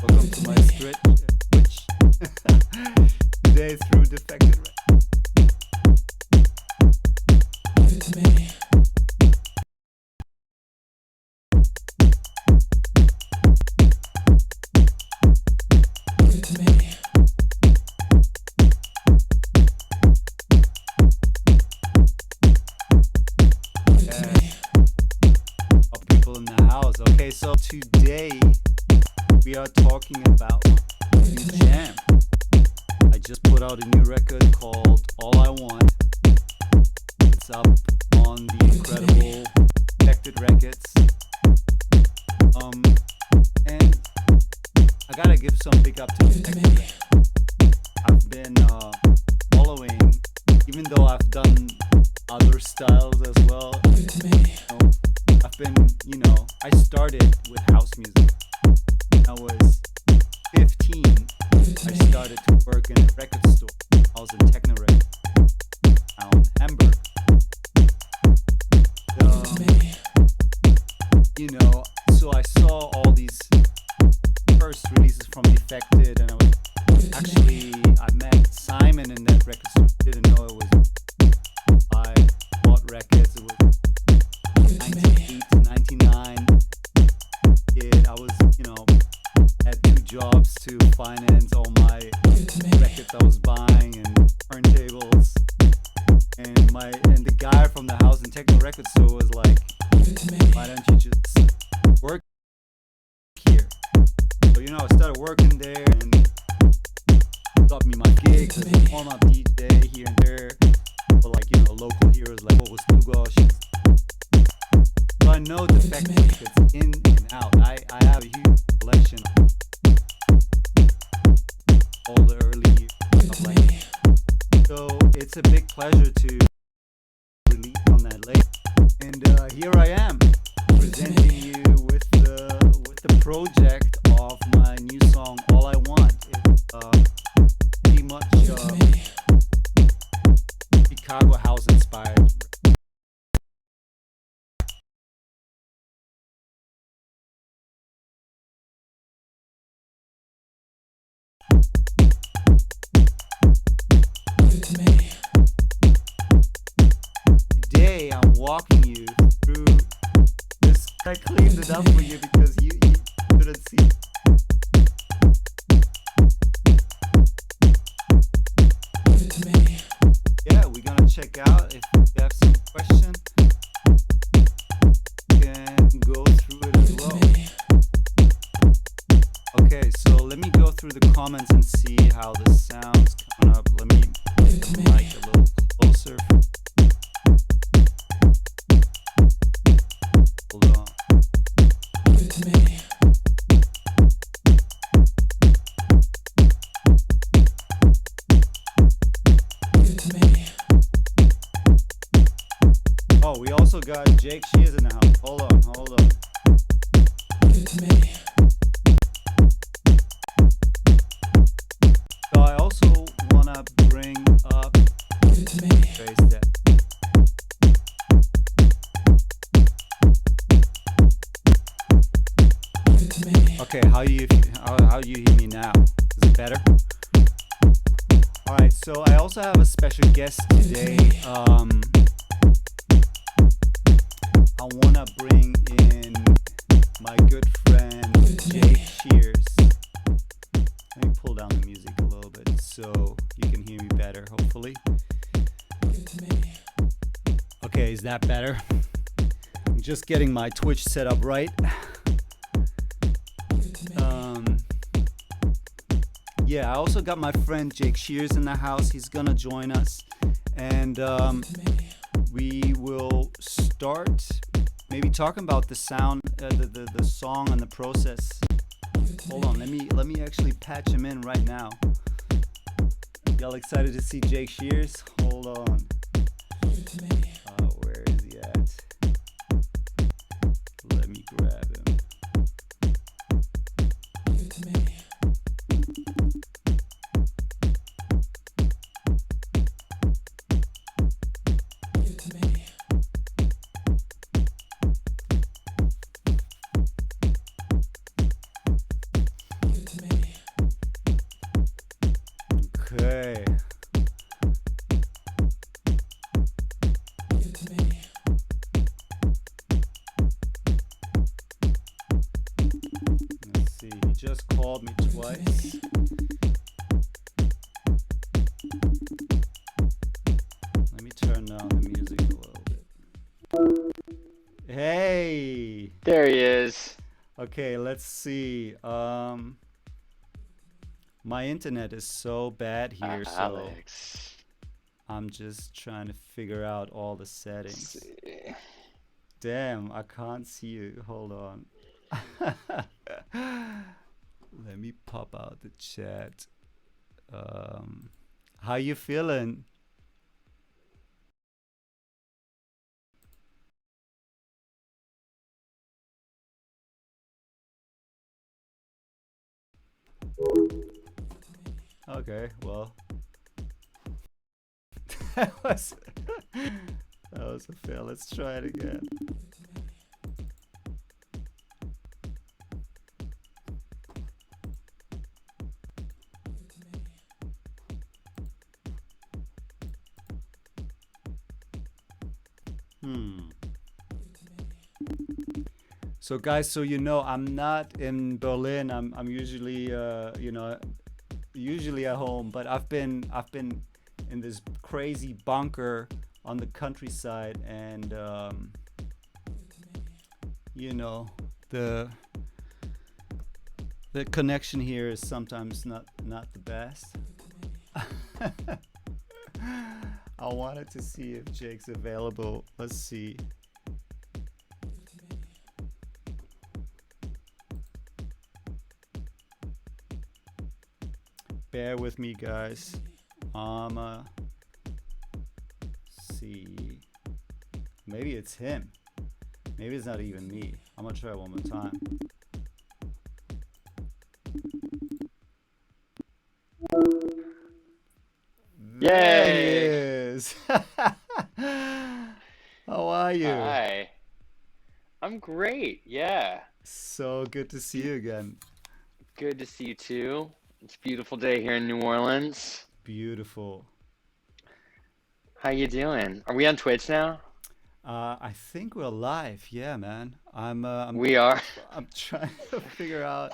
Welcome to my Twitch. Today through Defected Red. Give it to me. Give it to me. People in the house. Okay, so today we are talking about my new jam. I just put out a new record called All I Want. It's up on the incredible Defected Records. And I gotta give some big up to Defected. I've been following, even though I've done other styles as well. I've been, I started with house music. I was 15. I started to work in a record store. I was in techno record out in Hamburg. So I saw all these first releases from Defected, and I met Simon in that record store. Didn't know it was. I bought records. It was 98 to 99. I was, had 2 jobs to finance all my records I was buying and turntables. And the guy from the house and techno record store was like, why don't you just work here? So I started working there, and got me my gigs as a warm-up DJ here and there. But local heroes like what was Tugosh. So I know Defected Records in and out. I have a huge collection of all the early stuff like that. So it's a big pleasure to release on that label. And here I am presenting you with the project of my new song All I Want. It's pretty much Chicago house inspired. Today I'm walking you through this. I cleaned it up for you because you couldn't see. Yeah, we're gonna check out. If you have some question, you can go through it as well. Okay, so let me go through the comments and see how the sound's coming up. Let me get the mic a little closer. Hold on. Oh, we also got Jake Shears in the house. Hold on. So I also wanna bring up bass that. Okay, how you hear me now? Is it better? All right. So I also have a special guest today. I wanna bring in my good friend Jake Shears. Let me pull down the music a little bit so you can hear me better, hopefully. Okay, is that better? I'm just getting my Twitch set up right. Yeah, I also got my friend Jake Shears in the house. He's gonna join us, and we will start maybe talking about the sound, the song and the process. Hold on, let me actually patch him in right now. Y'all excited to see Jake Shears? Hold on. Where is he at? Let me grab him. Okay. Give it to me. Let's see. He just called me twice. Let me turn down the music a little bit. Hey. There he is. Okay, let's see. My internet is so bad here, so Alex. I'm just trying to figure out all the Let's settings. see. Damn, I can't see you. Hold on. Let me pop out the chat. How you feeling? Okay, well, that was that was a fail. Let's try it again. Hmm. So guys, so you know, I'm not in Berlin. I'm usually usually at home, but I've been in this crazy bunker on the countryside, and you know, the the connection here is sometimes not the best. I wanted to see if Jake's available. Let's see. Bear with me, guys. See. Maybe it's him. Maybe it's not even me. I'm gonna try one more time. There he Yay! is. How are you? Hi. I'm great. Yeah. So good to see you again. Good to see you too. It's a beautiful day here in New Orleans. Beautiful. How you doing? Are we on Twitch now? I think we're live. Yeah, man. We are. I'm trying to figure out.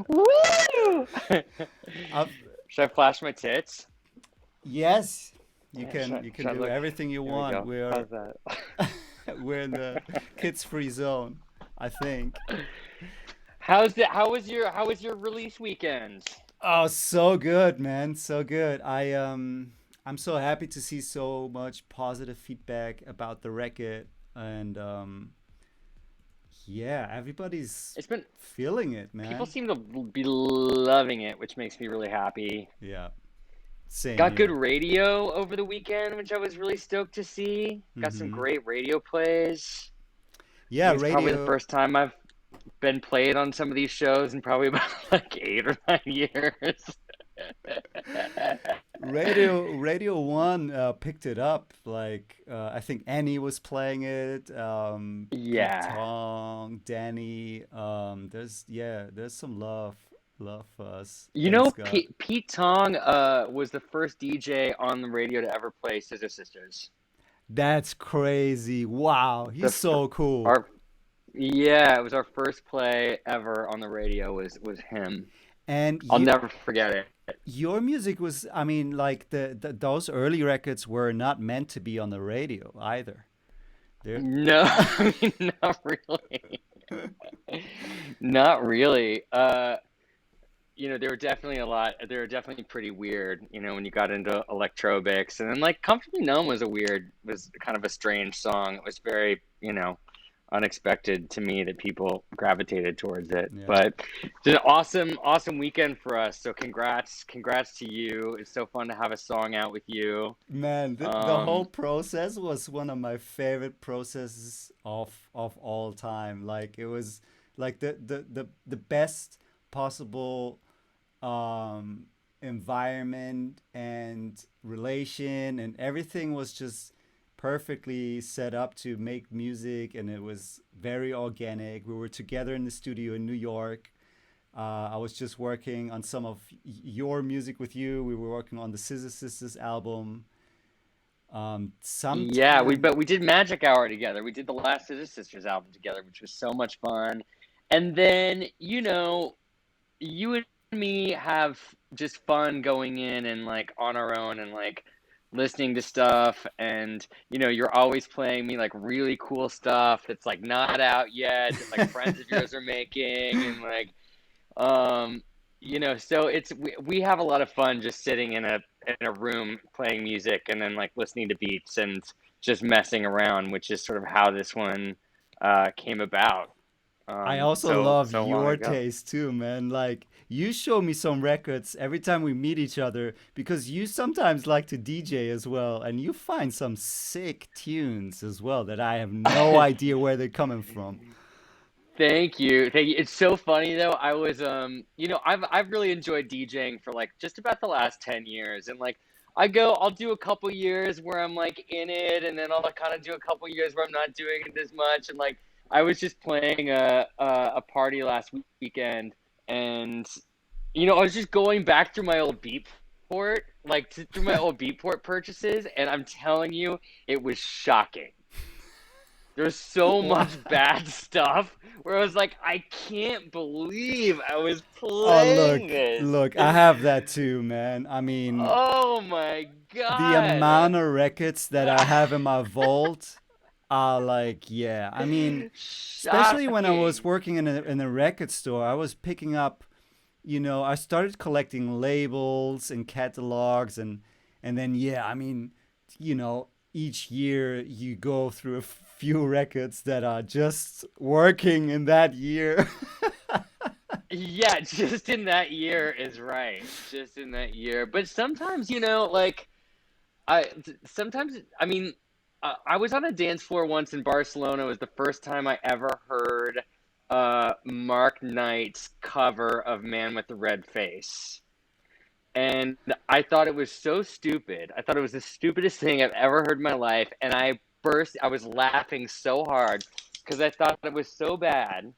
Woo! I've, Should I flash my tits? yes, you Yeah, can you can should I do look? everything you There we want. go. We're How's that? we're in the kids-free zone, I think. How was your release weekend? Oh, so good, man. So good. I'm so happy to see so much positive feedback about the record, and yeah, everybody's It's been feeling it, People man. seem to be loving it, which makes me really happy. Yeah, same Got good here. radio over the weekend, which I was really stoked to see. Got some Mm-hmm. great radio plays. I Yeah, think it's probably the radio. first time I've been played on some of these shows in probably about like 8 or 9 years. Radio One picked it up. Like I think Annie was playing it. Pete Yeah. Tong, Danny. There's some love for us. You Thanks know, God. Pete Tong was the first DJ on the radio to ever play Scissor Sisters. That's crazy. Wow, The he's fir- so cool. our Yeah, it was our first play ever on the radio was him. And I'll you, never forget it. your music was, I mean, like those early records were not meant to be on the radio either. They're No, I mean, not really. Not really. They were definitely pretty weird, when you got into electrobics. And then like Comfortably Numb was kind of a strange song. It was very, unexpected to me that people gravitated towards it. yeah. But it's an awesome, awesome weekend for us. So congrats to you. It's so fun to have a song out with you. Man, the whole Um, process was one of my favorite processes of all time. Like it was like the best possible um environment and relation, and everything was just perfectly set up to make music, and it was very organic. We were together in the studio in New York, I was just working on some of your music with you. We were working on the Scissor Sisters album. Yeah, we Sometime. but we did Magic Hour together. We did the last Scissor Sisters album together, which was so much fun. And then, you and me have just fun going in and like on our own and like listening to stuff, and you're always playing me like really cool stuff that's like not out yet that like friends of yours are making, and like um so we have a lot of fun just sitting in a room playing music and then like listening to beats and just messing around, which is sort of how this one came about I also so love so long your ago. taste too, man. Like you show me some records every time we meet each other because you sometimes like to DJ as well, and you find some sick tunes as well that I have no idea where they're coming from. Thank you. Thank you. It's so funny though. I was I've really enjoyed DJing for like just about the last 10 years, and like I'll do a couple years where I'm like in it, and then I'll kind of do a couple years where I'm not doing it as much, and like I was just playing a party last weekend, and I was just going back through my old Beatport, like through my old Beatport purchases, and I'm telling you, it was shocking. There's so Wow. much bad stuff where I was like, I can't believe I was Oh, playing look, this. look, I have that too, man. I mean, Oh my the God. amount of records that I have in my vault are like, yeah. I mean, especially when I was Shocking. working in a record store, I was picking up, I started collecting labels and catalogs and then yeah, I mean, each year you go through a few records that are just working in that year. Yeah, just in that year is right. Just in that year. But sometimes, like sometimes, I mean, I was on a dance floor once in Barcelona. It was the first time I ever heard Mark Knight's cover of Man with the Red Face. And I thought it was so stupid. I thought it was the stupidest thing I've ever heard in my life. And I was laughing so hard because I thought it was so bad.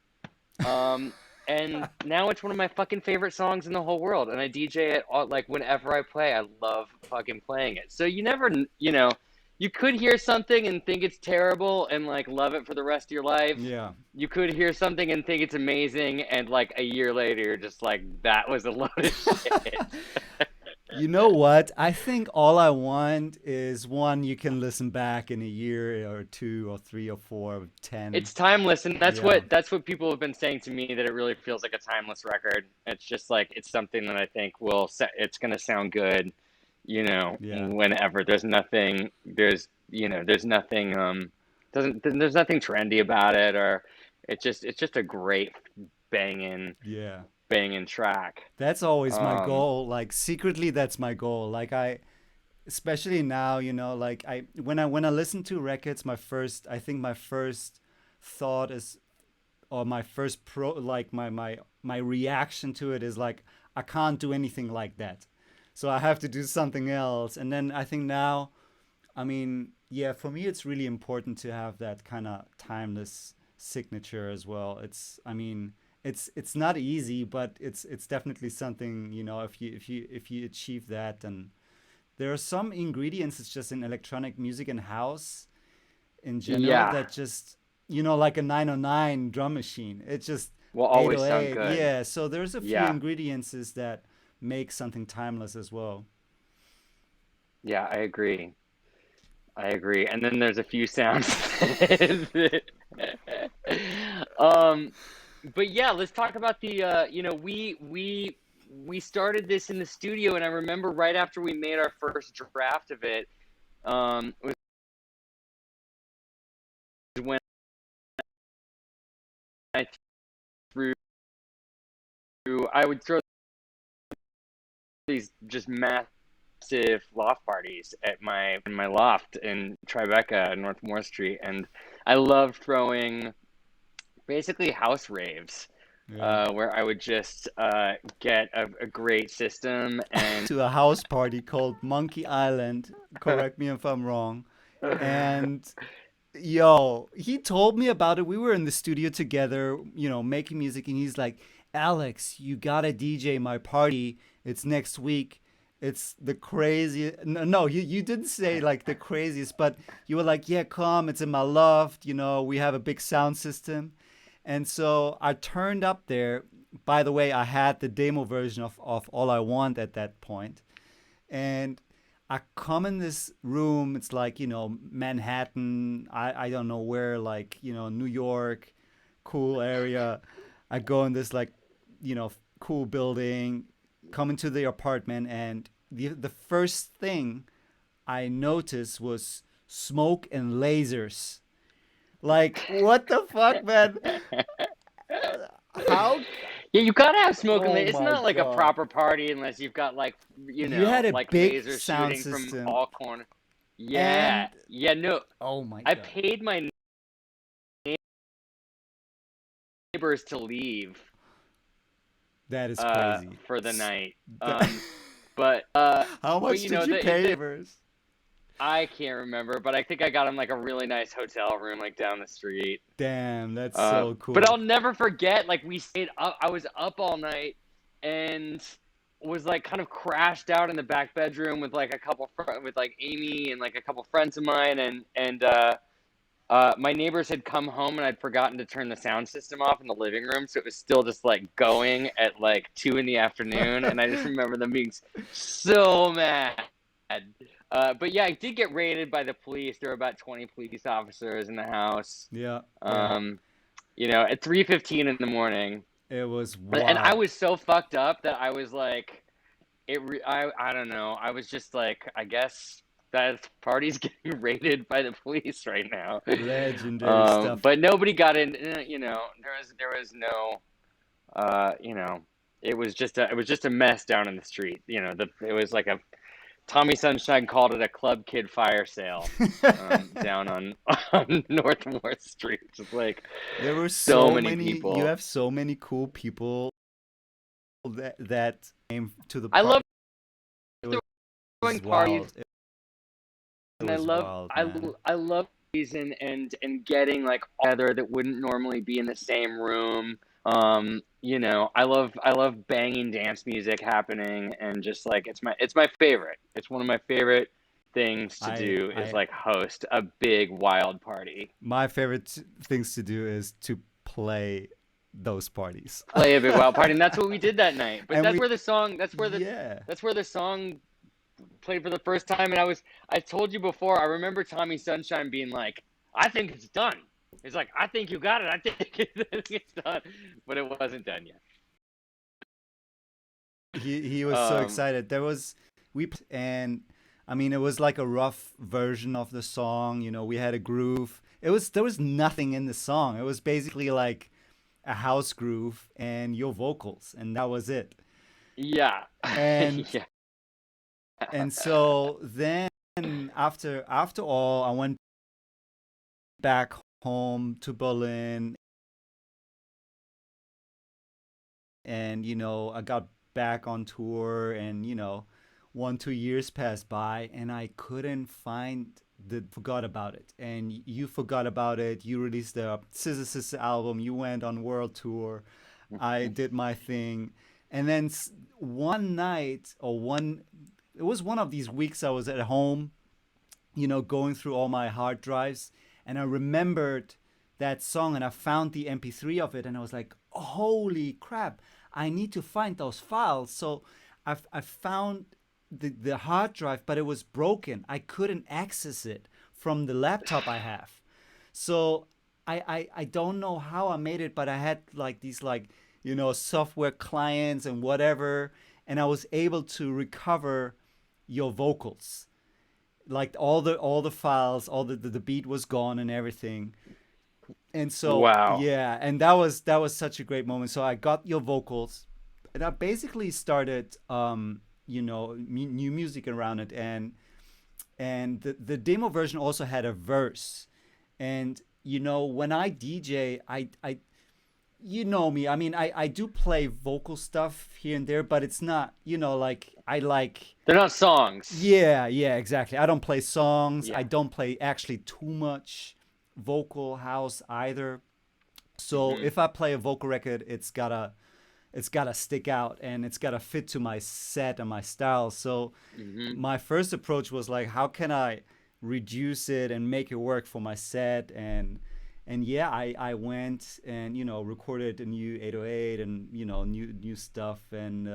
Um, and now it's one of my fucking favorite songs in the whole world. And I DJ it all, like whenever I play, I love fucking playing it. So you never, you could hear something and think it's terrible and like love it for the rest of your life. Yeah. You could hear something and think it's amazing, and like a year later, you're just like, that was a load of shit. You know what? I think all I want is one you can listen back in a year or two or three or four or 10. It's timeless, and Yeah. that's what people have been saying to me, that it really feels like a timeless record. It's just like it's something that I think it's gonna sound good, Yeah. whenever. There's nothing doesn't there's nothing trendy about it, or it's just a great banging Yeah. banging track. That's always my Um, goal. Like secretly that's my goal. Like I especially now, like I when I listen to records, I think my first thought is or my first like my reaction to it is like I can't do anything like that. So I have to do something else. And then I think now, I mean, yeah, for me it's really important to have that kind of timeless signature as well. I mean, it's not easy, but it's definitely something, if you achieve that, and there are some ingredients it's just in electronic music and house in general yeah, that just like a 909 drum machine. It's just will always sound 808. good. Yeah, so there's a few Yeah, ingredients that make something timeless as well. yeah, I agree. I agree. And then there's a few sounds. um, but yeah, let's talk about we started this in the studio, and I remember right after we made our first draft of it, was when I threw I would throw these just massive loft parties at my in my loft in Tribeca, North Moore Street, and I loved throwing basically house raves, Yeah. where I would just get a great system and To a house party called Monkey Island. Correct me if I'm wrong. And yo, he told me about it. We were in the studio together, making music, and he's like, Alex, you gotta DJ my party. It's next week. It's the craziest. No, no, you didn't say like the craziest, but you were like, yeah, come. It's in my loft. We have a big sound system. And so I turned up there. By the way, I had the demo version of All I Want at that point. And I come in this room. It's like, Manhattan. I don't know where, like, New York, cool area. I go in this, like, cool building, come into the apartment, and the first thing I noticed was smoke and lasers. Like, what the fuck, man? How? Yeah, you gotta have smoke and Oh it's my not like a god. proper party unless you've got like You had a like big lasers sound shooting from system, all corners. Yeah, and yeah, no, oh my I god, paid my neighbors to leave that is crazy. for the night. That- But How but much did you pay neighbors? I can't remember, but I think I got him like a really nice hotel room like down the street. Damn, that's so But cool. I'll never forget, like we stayed up. I was up all night and was like kind of crashed out in the back bedroom with like with like Amy and like a couple friends of mine, and my neighbors had come home and I'd forgotten to turn the sound system off in the living room, so it was still just like going at like 2 in the afternoon, and I just remember them being so mad. But yeah, I did get raided by the police. There were about 20 police officers in the house. Yeah, yeah. Um, at 3:15 in the morning, It was and I wild. was so fucked up that I was like, I don't know. I was just like, I guess that party's getting raided by the police right now. Legendary stuff. But nobody got in. There was no, it was just a mess down in the street. It was like a Tommy Sunshine called it a club kid fire sale down on Northmore Street. Just like There were so so many many. You people. have so many cool people that came to the I party. love It was throwing parties, wild. It and I was love wild, I man. I love these and getting like all together that wouldn't normally be in the same room. I love banging dance music happening, and just like it's my favorite. It's one of my favorite things to I do is I like host a big wild party. my favorite things to do is to play those parties. Play a big wild party, and that's what we did that night. But And that's we where the song yeah. that's where the song played for the first time, and I told you before, I remember Tommy Sunshine being like, I think it's done. He's like, I think you got it. I think it's done. But it wasn't done yet. He was so Um, excited. And I mean, it was like a rough version of the song. We had a groove. There was nothing in the song. It was basically like a house groove and your vocals, and that was it. yeah. And Yeah. and so then after all, I went back home to Berlin, and I got back on tour, and 1 2 years passed by, and I couldn't find the forgot about it, and you forgot about it. You released the Scissor Sister album, you went on world tour, I did my thing, and then one night, or one it was one of these weeks I was at home, going through all my hard drives, and I remembered that song, and I found the MP3 of it, and I was like, holy crap, I need to find those files. So I found the hard drive, but it was broken. I couldn't access it from the laptop I have. So I don't know how I made it, but I had like these, like, software clients and whatever, and I was able to recover your vocals, like all the files, all the beat was gone and everything. And so Wow. yeah, and that was such a great moment. So I got your vocals, and I basically started new music around it, and the demo version also had a verse. And when I DJ, I you know me, I mean, I do play vocal stuff here and there, but it's not, like, I like, They're not songs. yeah, yeah, exactly. I don't play songs. I Yeah. don't play actually too much vocal house either. So Hmm. if I play a vocal record, it's gotta it's gotta stick out and it's gotta fit to my set and my style. So Hmm. my first approach was like, how can I reduce it and make it work for my set? And yeah, I went and recorded a new 808 and new stuff, and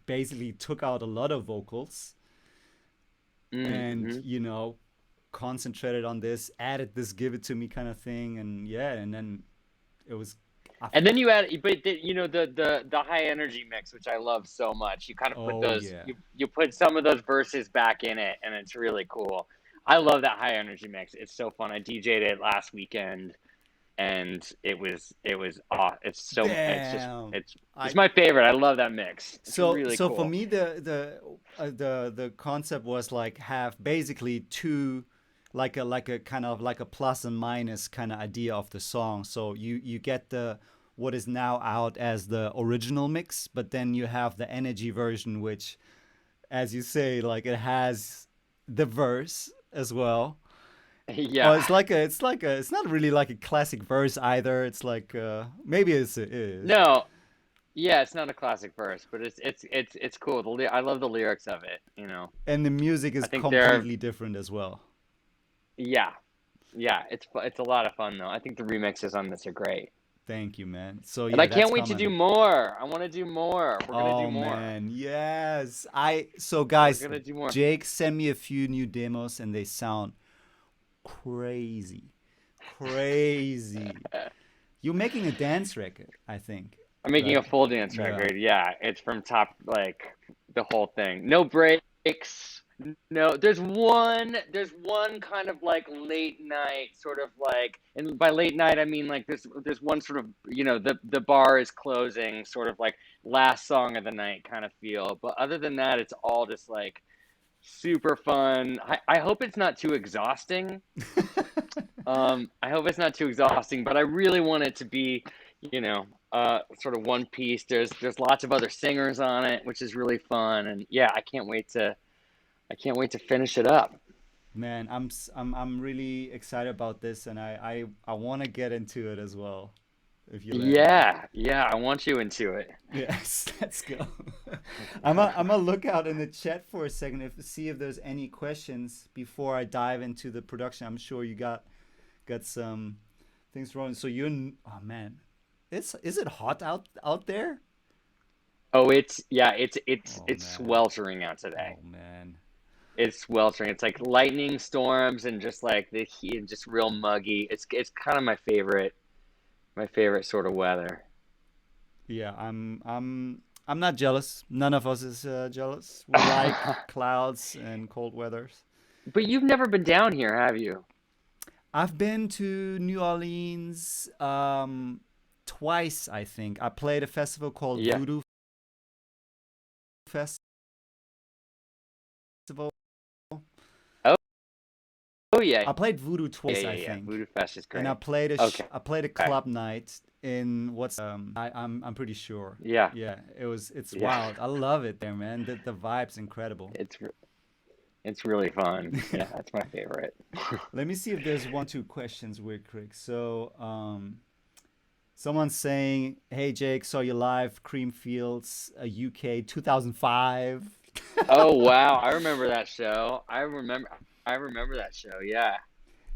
basically took out a lot of vocals and Hmm. concentrated on this, added this "give it to me" kind of thing, and yeah, and then it was. I, And then you add, but the high energy mix, which I love so much. You kind of put oh those, yeah, you put some of those verses back in it, and it's really cool. I love that high energy mix. It's so fun. I DJ'd it last weekend, and damn. it's I my favorite. I love that mix. It's so really so for cool. me the concept was like have basically two, like a kind of like a plus and minus kind of idea of the song. So you get the what is now out as the original mix, but then you have the energy version, which, as you say, like it has the verse as well. Well, Yeah. it's not really like a classic verse either. It's like maybe it is. No. Yeah, it's not a classic verse, but it's cool. I love the lyrics of it. And the music I is think they're completely different as well. yeah, yeah. It's a lot of fun though. I think the remixes on this are great. Thank you, man. So And I yeah, that's can't wait to do coming. more. I want to do more. We're gonna do Oh more. man, yes. So We're guys, gonna do more. Jake sent me a few new demos and they sound crazy. Crazy. You're making a dance record, I think. I'm making a Right? full dance Yeah. record. Yeah, it's from top, like the whole thing. No breaks. No, there's one kind of like late night sort of like, and by late night I mean like there's one sort of, the bar is closing sort of like last song of the night kind of feel. But other than that, it's all just like super fun. I hope it's not too exhausting. I hope it's not too exhausting, but I really want it to be, sort of one piece. There's lots of other singers on it, which is really fun, and yeah, I can't wait to finish it up. Man, I'm really excited about this, and I want to get into it as well, if you let me. Yeah, yeah, I want you into it. Yes, let's go. I'm a look out in the chat for a second if see if there's any questions before I dive into the production. I'm sure you got some things rolling. So oh man, is it hot out there? Oh, it's Oh it's man. sweltering out today. Oh man. It's sweltering. It's like lightning storms and just like the heat and just real muggy. It's kind of my favorite sort of weather. Yeah, I'm not jealous. None of us is jealous. We like clouds and cold weathers. But you've never been down here, have you? I've been to New Orleans twice, I think. I played a festival called Yeah. Voodoo Festival, Oh, oh yeah. I played Voodoo Yeah, twice, yeah, I yeah. think, Voodoo Fest is and I great. played Okay. I played a club night in what's I'm pretty sure. Yeah. Yeah, it's Yeah. wild. I love it there, man. The vibe's incredible. It's really fun. Yeah, that's my favorite. Let me see if there's one two questions real quick. So someone's saying, "Hey Jake, saw you live Creamfields, UK 2005." Oh wow, I remember that show. I remember that show. Yeah.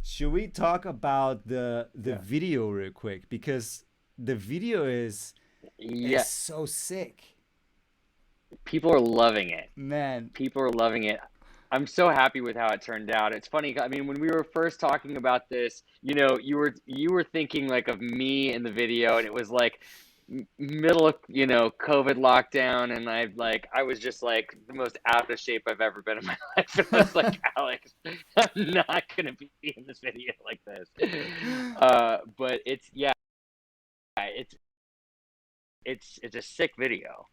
Should we talk about the Yeah. video real quick, because the video is Yeah. so sick, People are loving it. man. People are loving it. I'm so happy with how it turned out. It's funny. I mean, when we were first talking about this, you were thinking like of me in the video, and it was like middle of COVID lockdown, and I was just like the most out of shape I've ever been in my life. And I was like, Alex, I'm not gonna be in this video like this. But it's yeah, it's a sick video.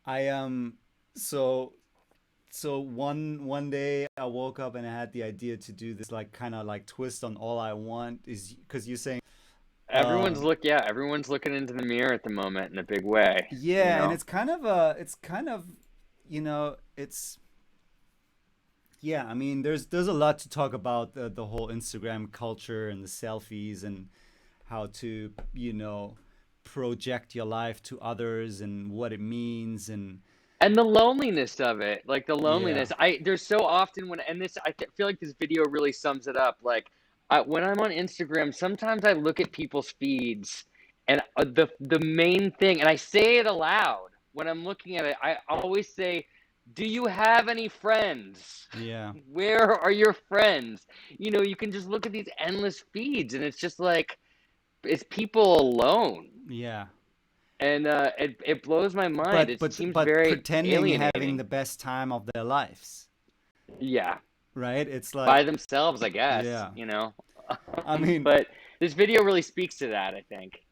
I so one day I woke up and I had the idea to do this like kind of like twist on All I Want, is because you're saying Everyone's uh look yeah, everyone's looking into the mirror at the moment in a big way, you yeah, and know? it's kind of it's Yeah, I mean, there's a lot to talk about the whole Instagram culture and the selfies and how to, project your life to others and what it means and And the loneliness of it, like the yeah, loneliness. There's so often when, and this, feel like this video really sums it up. Like, when I'm on Instagram, sometimes I look at people's feeds, and the main thing, and I say it aloud when I'm looking at it. I always say, "Do you have any friends? yeah, Where are your friends?" You can just look at these endless feeds, and it's just like it's people alone, yeah. and it blows my mind. But It but seems but very pretending having alienating. the best time of their lives, Yeah, right? It's like, by themselves, I guess, yeah. I mean, But this video really speaks to that, I think.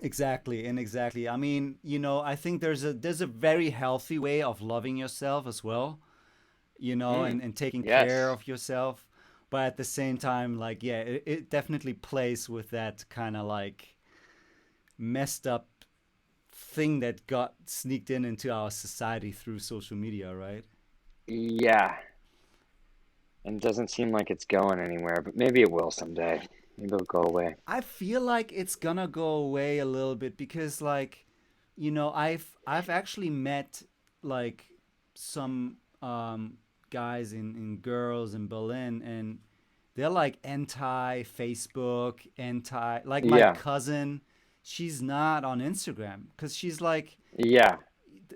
exactly, and exactly. I mean, I think there's a very healthy way of loving yourself as well, Mm, and taking care yes. of yourself. But at the same time, like, yeah, it definitely plays with that kind of like messed up thing that got sneaked into our society through social media, right? Yeah. And it doesn't seem like it's going anywhere, but maybe it will someday. Maybe it'll go away. I feel like it's gonna go away a little bit because like, I've actually met like some guys and girls in Berlin and they're like anti Facebook, anti like my Yeah. cousin, she's not on Instagram because she's like Yeah.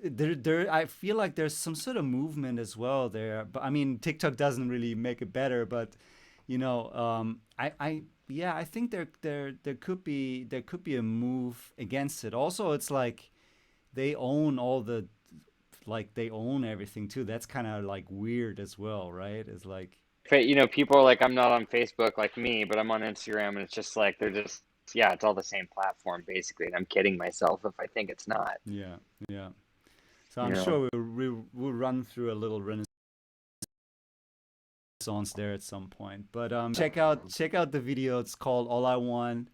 there I feel like there's some sort of movement as well there. But I mean TikTok doesn't really make it better, but I yeah, I think there could be a move against it. Also, it's like they own all the like they own everything too. That's kind of like weird as well, right? It's like People are like, I'm not on Facebook like me, but I'm on Instagram, and it's just like they're just, yeah, it's all the same platform basically. And I'm kidding myself if I think it's not, yeah, yeah. So you I'm know. sure we'll run through a little renaissance there at some point. But check out the video. It's called All I Want.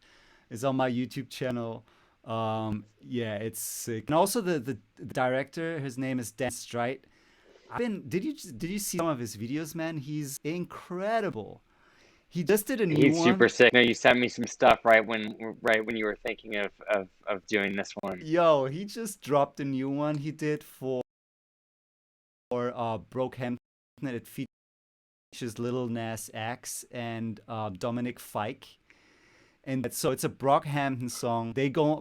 It's on my YouTube channel. Yeah, it's sick. And also the director, his name is Dan Streit. Did you see some of his videos, man? He's incredible. He just did a new He's super one. sick. No, you sent me some stuff right when you were thinking of doing this one. Yo, he just dropped a new one he did for Brokehampton. It features Lil Nas X and Dominic Fike. And so it's a Brockhampton song.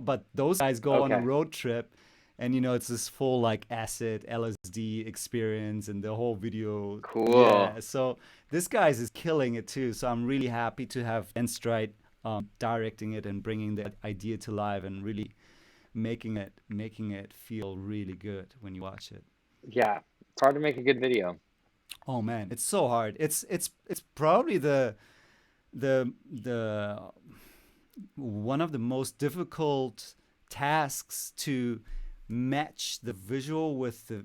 But those guys go on a Okay. road trip, and it's this full like acid LSD experience, and the whole video. Cool. Yeah, so this guy's is killing it too. So I'm really happy to have Ben Stride directing it and bringing the idea to life and really making it feel really good when you watch it. Yeah. It's hard to make a good video. Oh man, it's so hard. It's probably the one of the most difficult tasks to match the visual with the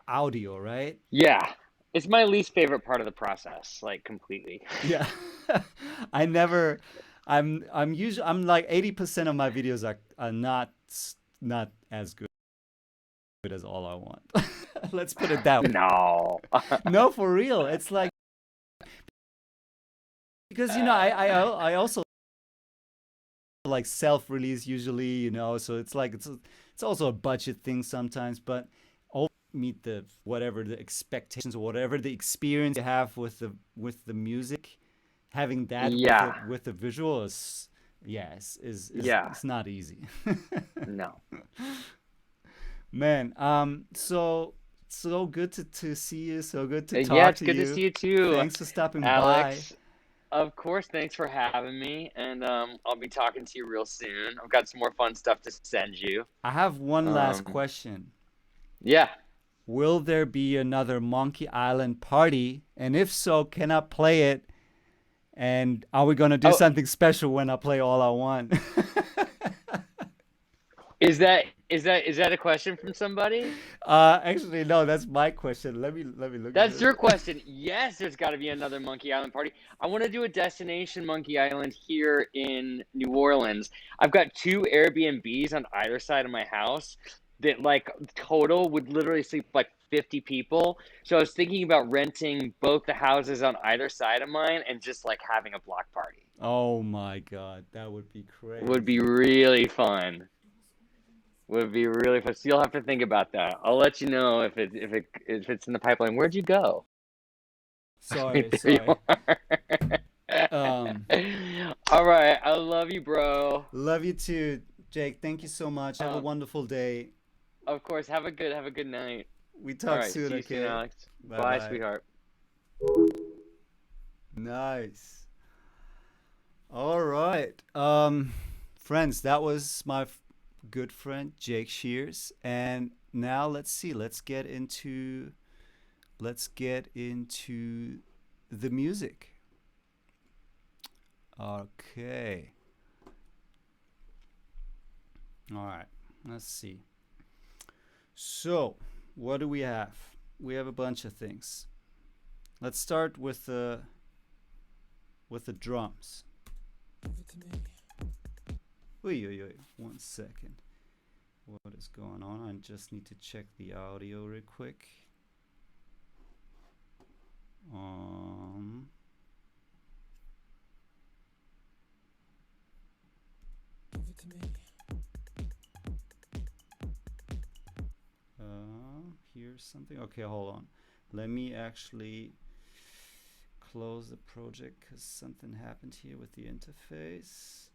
audio, right? Yeah. It's my least favorite part of the process, like completely. Yeah. I never I'm like 80% of my videos are not as good as All I Want. Let's put it that way. No. No, for real. It's like because I also like self-release usually, so it's like it's also a budget thing sometimes, but all meet the whatever the expectations or whatever the experience you have with the music, having that with Yeah. the visual is yes is Yeah. it's not easy. No. Man, so good to see you, so good to Yeah, talk it's to good to see you. you too, Thanks for stopping by. Alex. Of course, thanks for having me, and I'll be talking to you real soon. I've got some more fun stuff to send you. I have one last Um, question. yeah. Will there be another Monkey Island party? And if so, can I play it? And are we gonna do Oh, something special when I play All I Want? is that a question from somebody? Actually, no. That's my question. Let me look at That's this. your question. Yes, there's got to be another Monkey Island party. I want to do a destination Monkey Island here in New Orleans. I've got two Airbnbs on either side of my house that like total would literally sleep like 50 people. So I was thinking about renting both the houses on either side of mine and just like having a block party. Oh my God, that would be Would be crazy. really fun. Would be really fun. So you'll have to think about that. I'll let you know if it's in the pipeline. Where'd you go? Sorry, Wait, there you sorry. are. Um, All right, I love you, bro. love you too, Jake. Thank you so much. Have a Um, wonderful day. of course, have a good night. We All talk right, soon, see you soon, okay? Alex. Bye Bye, bye. sweetheart. Nice. All right. Friends, that was my good friend Jake Shears. And now let's see. Let's get into the music. Okay. All right. Let's see. So, what do we have? We have a bunch of things. Let's start with the drums. Give it to me. Wait, 1 second. What is going on? I just need to check the audio real quick. Give it to me. Here's something. Okay, hold on. Let me actually close the project because something happened here with the interface.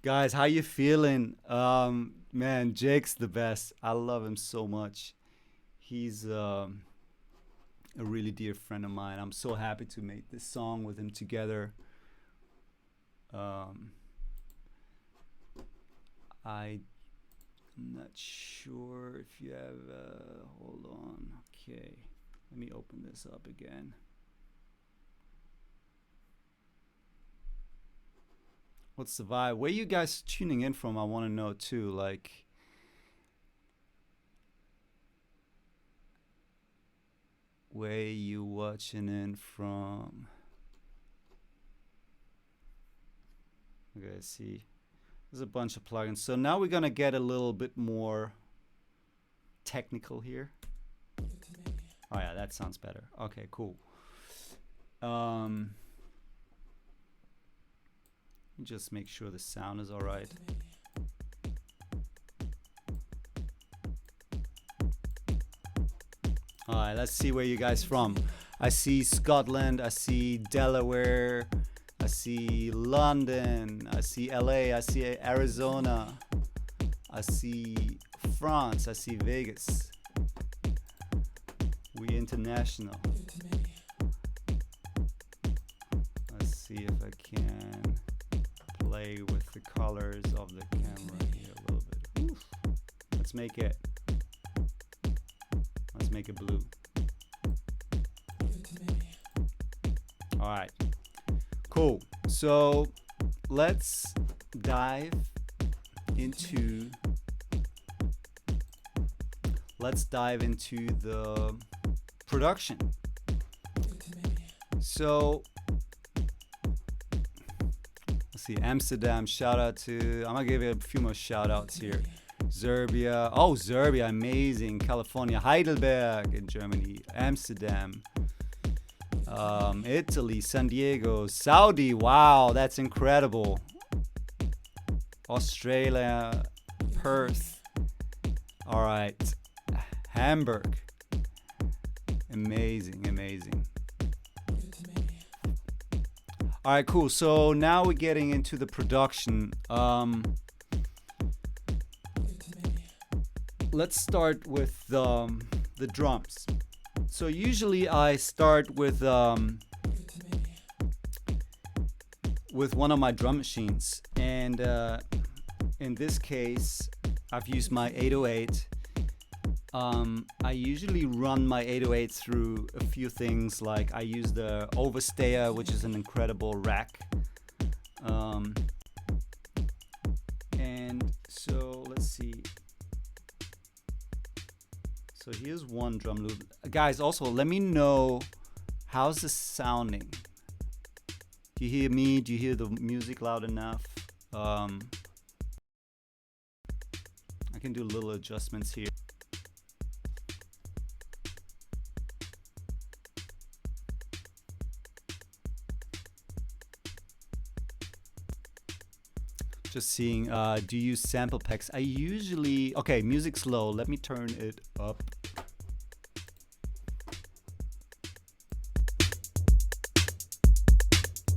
Guys, how you feeling? Man, Jake's the best. I love him so much. He's a really dear friend of mine. I'm so happy to make this song with him together. I'm not sure if you have. Hold on. Okay, let me open this up again. What's the vibe? Where you guys tuning in from? I want to know too. Like, where you watching in from? Okay, see, there's a bunch of plugins. So now we're gonna get a little bit more technical here. Give it to me. Oh yeah, that sounds better. Okay, cool. Just make sure the sound is all right. Give it to me. All right, let's see where you guys from. I see Scotland, I see Delaware, I see London, I see LA, I see Arizona, I see France, I see Vegas. We international. Give it to me. Let's see if I can play with the colors of the camera here a little bit. Oof. Let's make it blue. Give it to me. All right, cool. So let's dive into the production. Give it to me. So let's see, Amsterdam, shout out to, I'm gonna give you a few more shout outs here. Serbia, oh Serbia, amazing. California, Heidelberg in Germany, Amsterdam, Italy, San Diego, Saudi, wow, that's incredible. Australia, Perth, all right, Hamburg, amazing. Give it to me. All right, cool. So now we're getting into the production. Give it to me. Let's start with the drums. So usually I start with Give it to me. one of my drum machines, and in this case, I've used my 808. I usually run my 808 through a few things, like I use the overstayer, which is an incredible rack. And so let's see. So here's one drum loop. Guys, also let me know, how's this sounding? Do you hear me? Do you hear the music loud enough? I can do little adjustments here. Just seeing, do you use sample packs? I usually, okay, music's low. Let me turn it up.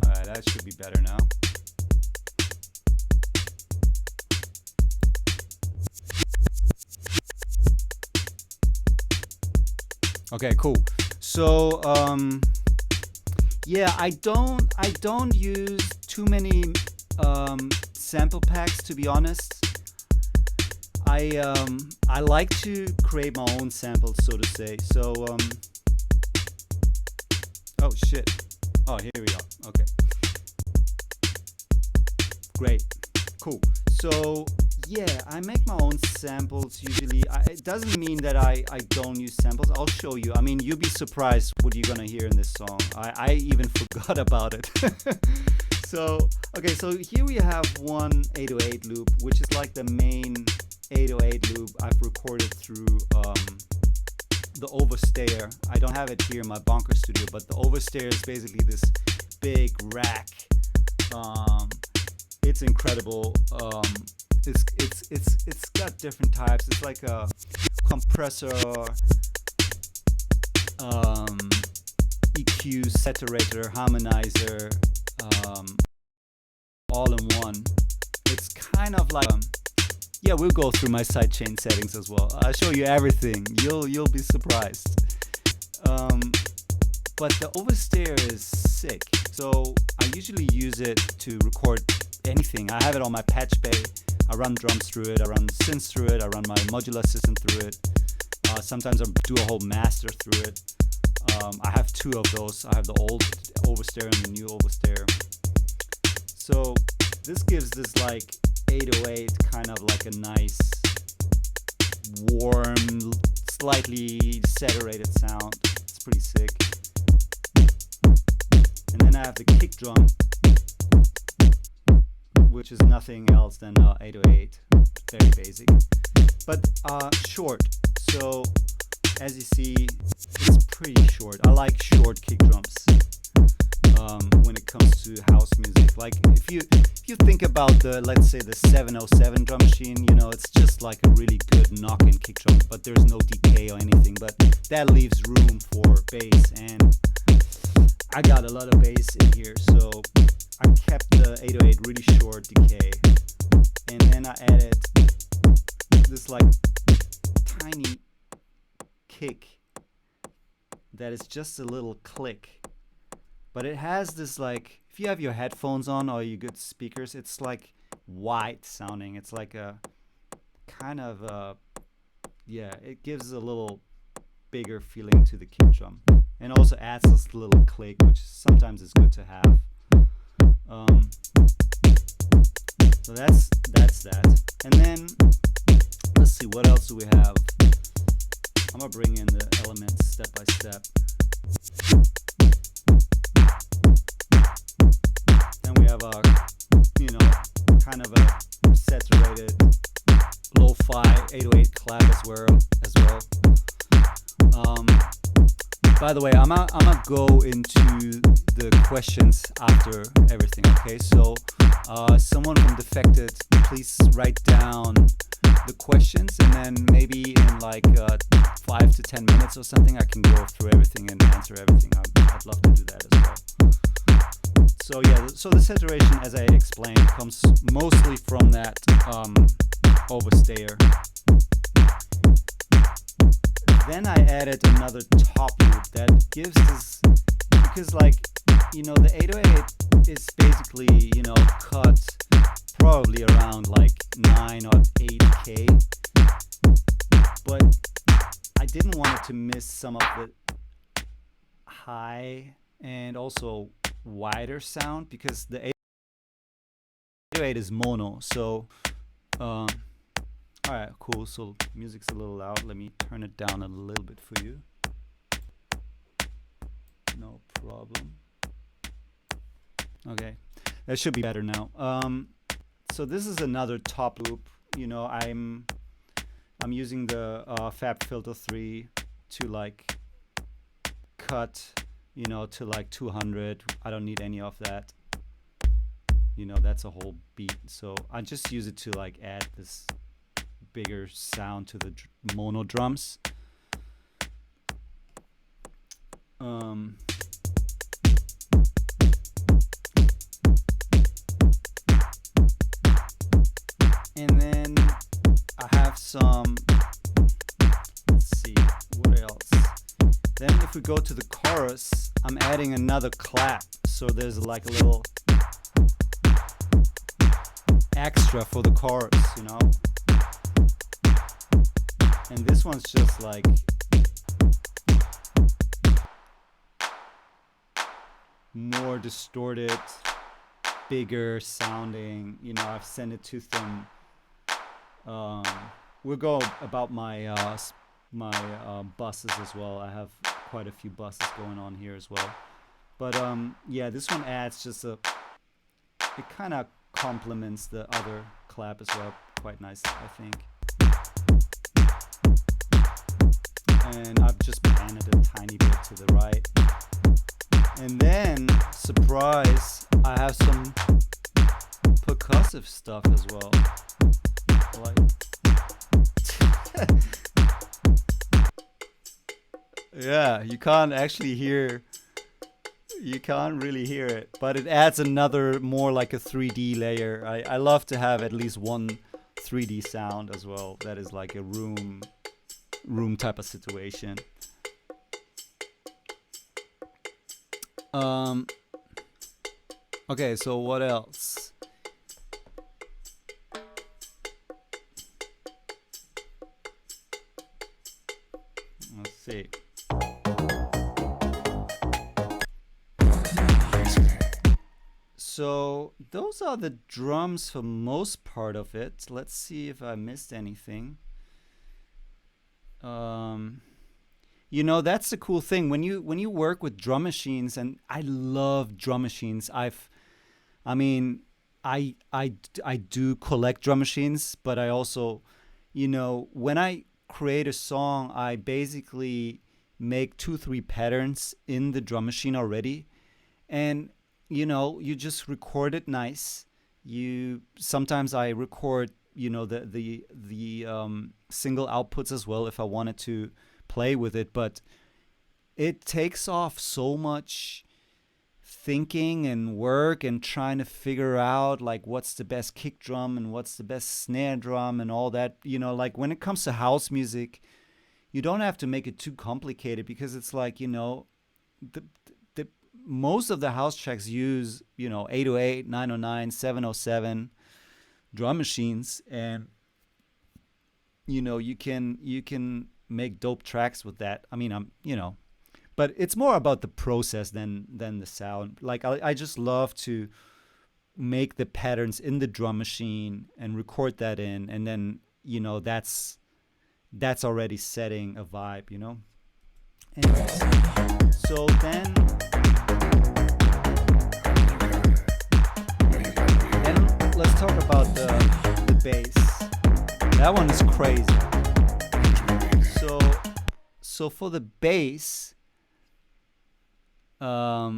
All right, that should be better now. Okay, cool. So, yeah, I don't use too many sample packs, to be honest. I like to create my own samples, so to say. So, oh shit. Oh, here we are. Okay. Great. Cool. So, yeah, I make my own samples usually. It doesn't mean that I don't use samples. I'll show you. I mean, you'll be surprised what you're gonna hear in this song. I even forgot about it. So, okay, so here we have one 808 loop, which is like the main 808 loop I've recorded through the Overstayer. I don't have it here in my Bonker studio, but the Overstayer is basically this big rack. It's incredible. It's got different types. It's like a compressor, EQ, saturator, harmonizer, all in one. It's kind of like yeah, we'll go through my sidechain settings as well. I'll show you everything. You'll be surprised. But the Overstayer is sick. So I usually use it to record anything. I have it on my patch bay. I run drums through it. I run synths through it. I run my modular system through it. Sometimes I do a whole master through it. I have two of those. I have the old Overstayer and the new Overstayer. So this gives this like 808 kind of like a nice, warm, slightly saturated sound. It's pretty sick. And then I have the kick drum, which is nothing else than 808. Very basic, but short. So as you see, it's pretty short. I like short kick drums when it comes to house music. Like if you think about the, let's say, the 707 drum machine, you know, it's just like a really good knock-in kick drum, but there's no decay or anything. But that leaves room for bass, and I got a lot of bass in here, so I kept the 808 really short decay, and then I added this like tiny kick that is just a little click, but it has this like, if you have your headphones on or you good speakers, it's like white sounding. It's like a kind of yeah, it gives a little bigger feeling to the kick drum, and also adds this little click, which sometimes is good to have. So that's that. And then let's see, what else do we have? I'm gonna bring in the elements step by step. Then we have a, you know, kind of a saturated lo-fi 808 clap as well. By the way, I'm gonna go into the questions after everything, okay? So someone from Defected, please write down the questions, and then maybe in like 5 to 10 minutes or something, I can go through everything and answer everything. I'd love to do that as well. So yeah, so the saturation, as I explained, comes mostly from that Overstayer. Then I added another top loop that gives this, because like, you know, the 808 is basically, you know, cut probably around like 9 or 8K, but I didn't want it to miss some of the high and also wider sound, because the 808 is mono. So alright, cool. So music's a little loud. Let me turn it down a little bit for you. No problem. Okay, that should be better now. So this is another top loop. You know, I'm using the Fab Filter 3 to like cut, you know, to like 200. I don't need any of that. You know, that's a whole beat. So I just use it to like add this bigger sound to the mono drums. And then I have some, let's see, what else? Then if we go to the chorus, I'm adding another clap. So there's like a little extra for the chorus, you know? And this one's just like more distorted, bigger sounding. You know, I've sent it to them. We'll go about my buses as well. I have quite a few buses going on here as well. But yeah, this one adds just it kind of complements the other clap as well quite nicely, I think. And I've just panned it a tiny bit to the right. And then, surprise, I have some percussive stuff as well. Like, yeah, you can't really hear it, but it adds another more like a 3D layer. I love to have at least one 3D sound as well. That is like a room type of situation. Okay, so what else? Let's see. So those are the drums for most part of it. Let's see if I missed anything. You know, that's the cool thing when you work with drum machines, and I love drum machines. I do collect drum machines, but I also, you know, when I create a song, I basically make 2-3 patterns in the drum machine already, and you know, you just record it nice. Sometimes I record, you know, the single outputs as well if I wanted to play with it, but it takes off so much thinking and work and trying to figure out like what's the best kick drum and what's the best snare drum and all that. You know, like when it comes to house music, you don't have to make it too complicated, because it's like, you know, the most of the house tracks use, you know, 808, 909, 707 drum machines, and you know, you can make dope tracks with that. I mean, you know, but it's more about the process than the sound. Like I just love to make the patterns in the drum machine and record that in, and then, you know, that's already setting a vibe, you know. Anyways, so then let's talk about the bass. That one is crazy. So for the bass, I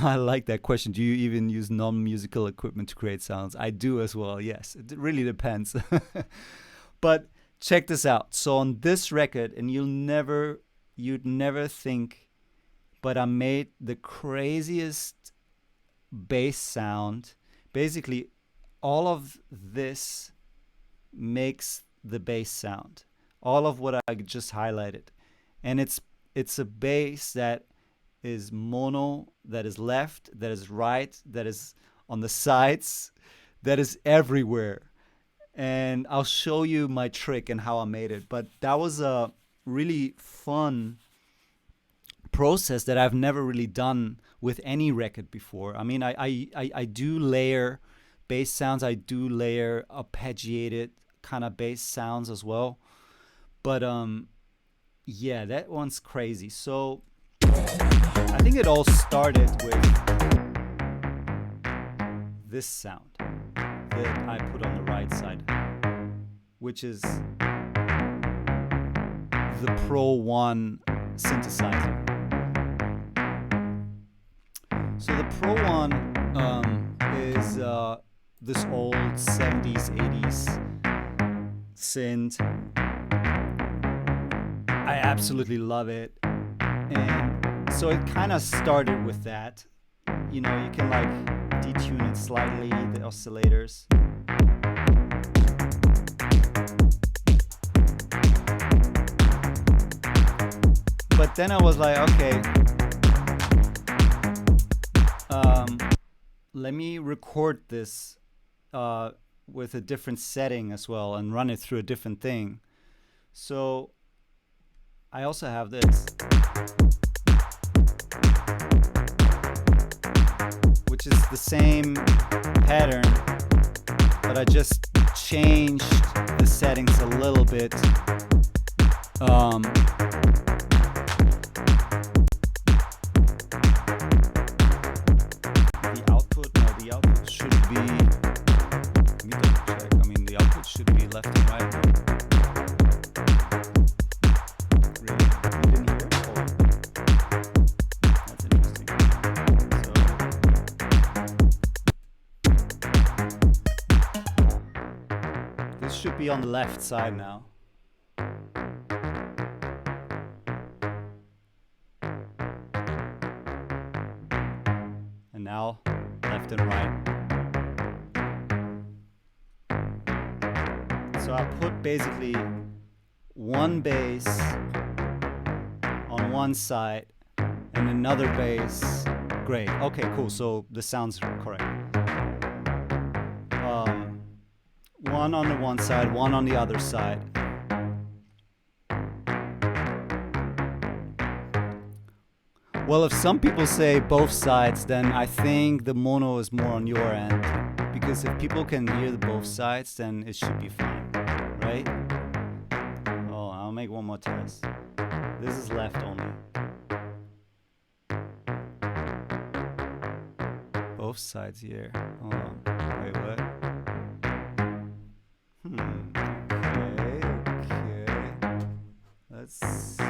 like that question. Do you even use non-musical equipment to create sounds? I do as well, yes. It really depends. But check this out. So on this record, and you'd never think, but I made the craziest bass sound. Basically, all of this makes the bass sound. All of what I just highlighted. And it's a bass that is mono, that is left, that is right, that is on the sides, that is everywhere. And I'll show you my trick and how I made it. But that was a really fun process that I've never really done with any record before. I mean, I do layer bass sounds. I do layer arpeggiated kind of bass sounds as well. But yeah, that one's crazy. So I think it all started with this sound that I put on the right side, which is the Pro 1 synthesizer. So the Pro 1 is this old 70s, 80s synth. I absolutely love it. And so it kind of started with that. You know, you can like detune it slightly, the oscillators. But then I was like, okay, let me record this with a different setting as well and run it through a different thing. So I also have this, which is the same pattern, but I just changed the settings a little bit. The output should be, let me double check. I mean, the output should be left and right. Really? You didn't hear it? Oh, that's interesting. So this should be on the left side now. And now left and right. So I put basically one bass on one side and another bass. Great. Okay, cool. So the sound's correct. One on the one side, one on the other side. Well, if some people say both sides, then I think the mono is more on your end. Because if people can hear the both sides, then it should be fine, right? Oh, I'll make one more test. This is left only. Both sides here. Hold on. Wait, what? Okay. Let's see.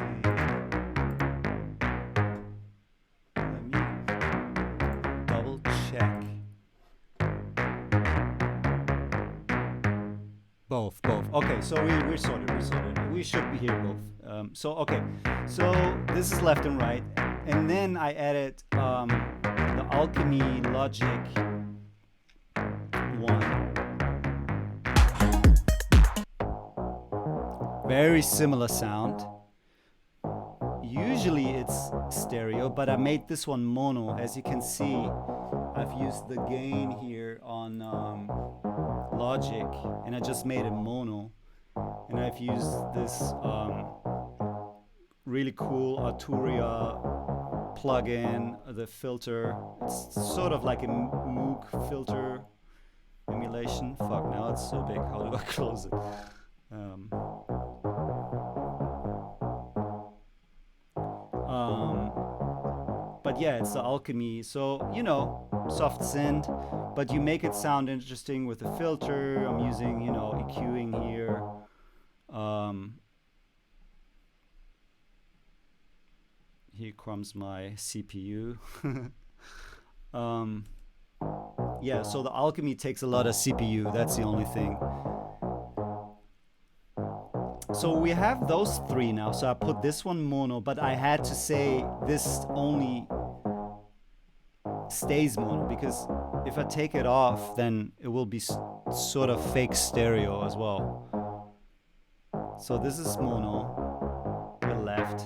Both. Okay, so we're sorted. We should be here both. Okay, so this is left and right, and then I added the Alchemy Logic one. Very similar sound. Usually it's stereo, but I made this one mono. As you can see, I've used the gain here on Logic, and I just made it mono. And I've used this really cool Arturia plugin, the filter. It's sort of like a Moog filter emulation. Fuck, now it's so big. How do I close it? But yeah, it's the Alchemy. So, you know, soft synth, but you make it sound interesting with the filter. I'm using, you know, EQing here. Here comes my CPU. Yeah, so the Alchemy takes a lot of CPU. That's the only thing. So we have those three now. So I put this one mono, but I had to say this only stays mono, because if I take it off, then it will be sort of fake stereo as well. So this is mono, we got left,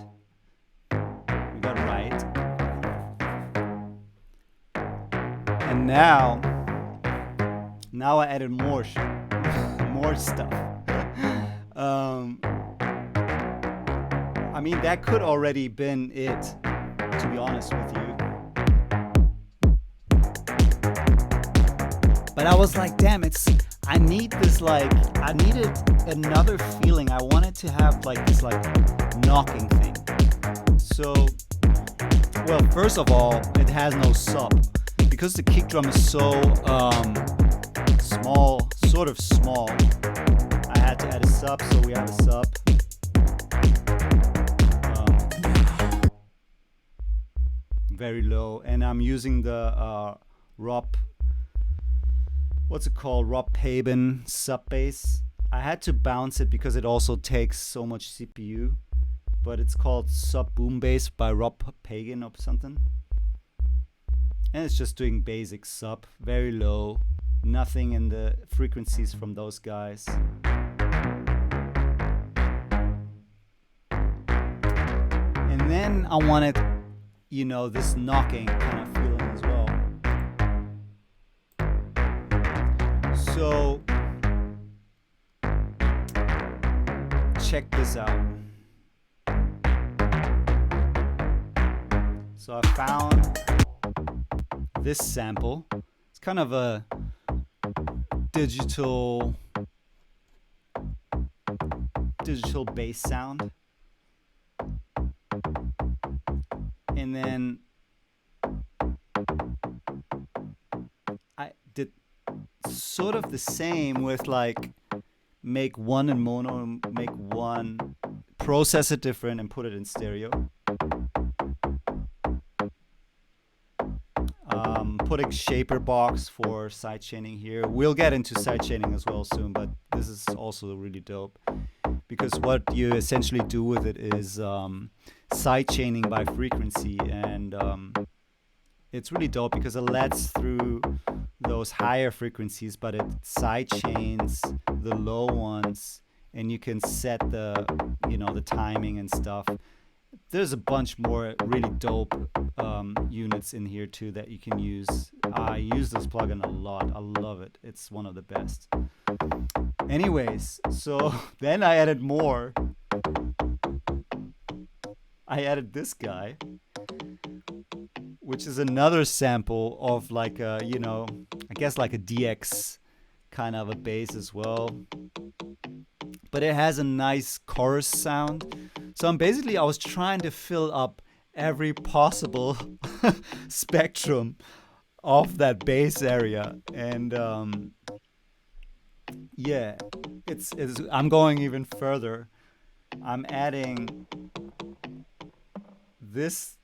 we got right, and now I added more more stuff. I mean, that could already been it, to be honest with you. But I was like, damn, I need this, like, I needed another feeling. I wanted to have like this like knocking thing. So, well, first of all, it has no sub. Because the kick drum is so small, sort of small, I had to add a sub, so we have a sub. Very low, and I'm using the what's it called, Rob Paben sub bass. I had to bounce it because it also takes so much CPU, but it's called Sub Boom Bass by Rob Pagan or something. And it's just doing basic sub, very low, nothing in the frequencies from those guys. And then I wanted, you know, this knocking kind of feeling as well. So check this out. So I found this sample. It's kind of a digital bass sound. And then I did sort of the same with like make one in mono and make one, process it different and put it in stereo. Putting shaper box for sidechaining here. We'll get into sidechaining as well soon, but this is also really dope because what you essentially do with it is sidechaining by frequency, and it's really dope because it lets through those higher frequencies, but it sidechains the low ones, and you can set the, you know, the timing and stuff. There's a bunch more really dope units in here too that you can use. I use this plugin a lot. I love it. It's one of the best. Anyways, so then I added more. I added this guy, which is another sample of like a, you know, I guess like a DX kind of a bass as well. But it has a nice chorus sound. So I was trying to fill up every possible spectrum of that bass area. And yeah, I'm going even further. I'm adding this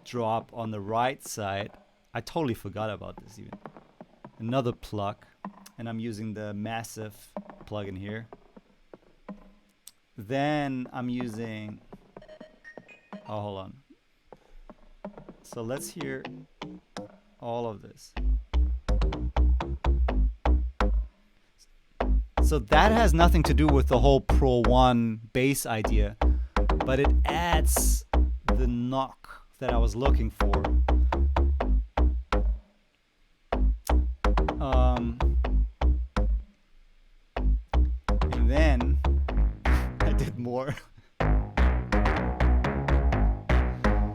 drop on the right side. I totally forgot about this even. Another plug. And I'm using the Massive plugin here. Then I'm using, oh, hold on. So let's hear all of this. So that has nothing to do with the whole Pro 1 bass idea, but it adds the knock that I was looking for. And then I did more.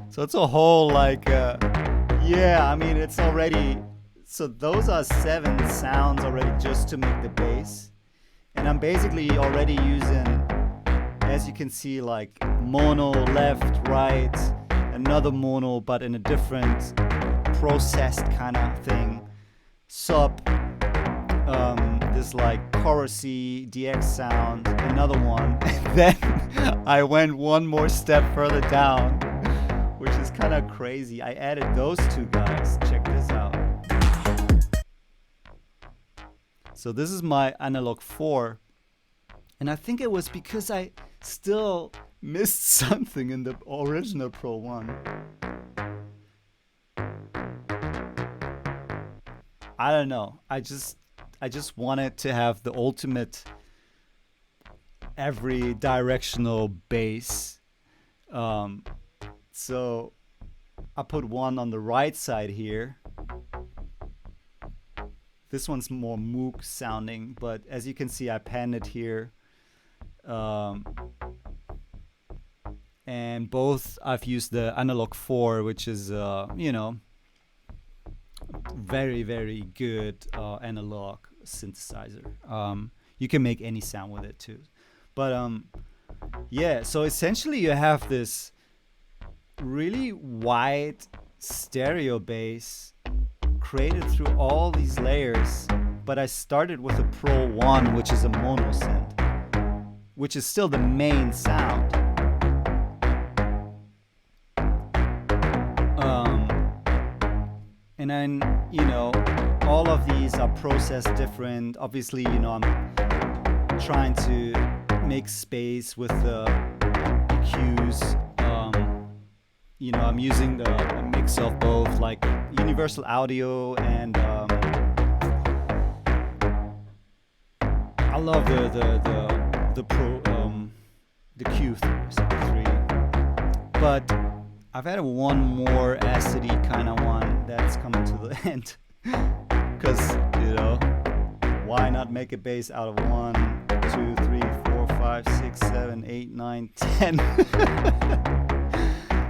So it's a whole like, yeah, I mean, it's already, so those are 7 sounds already just to make the bass. And I'm basically already using, as you can see, like mono, left, right, another mono, but in a different processed kind of thing. Sub, this like chorusy DX sound, another one. And then I went one more step further down, which is kind of crazy. I added those 2 guys. Check this out. So this is my analog 4. And I think it was because I still missed something in the original Pro 1. I don't know. I just wanted to have the ultimate every directional bass. So I put one on the right side here. This one's more Moog sounding, but as you can see, I panned it here. And both I've used the analog 4, which is, you know, very, very good analog synthesizer. You can make any sound with it too. But yeah, so essentially you have this really wide stereo bass created through all these layers, but I started with a Pro 1, which is a mono synth, which is still the main sound. And then, you know, all of these are processed different. Obviously, you know, I'm trying to make space with the cues. You know, I'm using a mix of both, like universal audio and I love the Q3, but I've added one more acidy kind of one that's coming to the end, because, you know, why not make a bass out of 1, 2, 3, 4, 5, 6, 7, 8, 9, 10.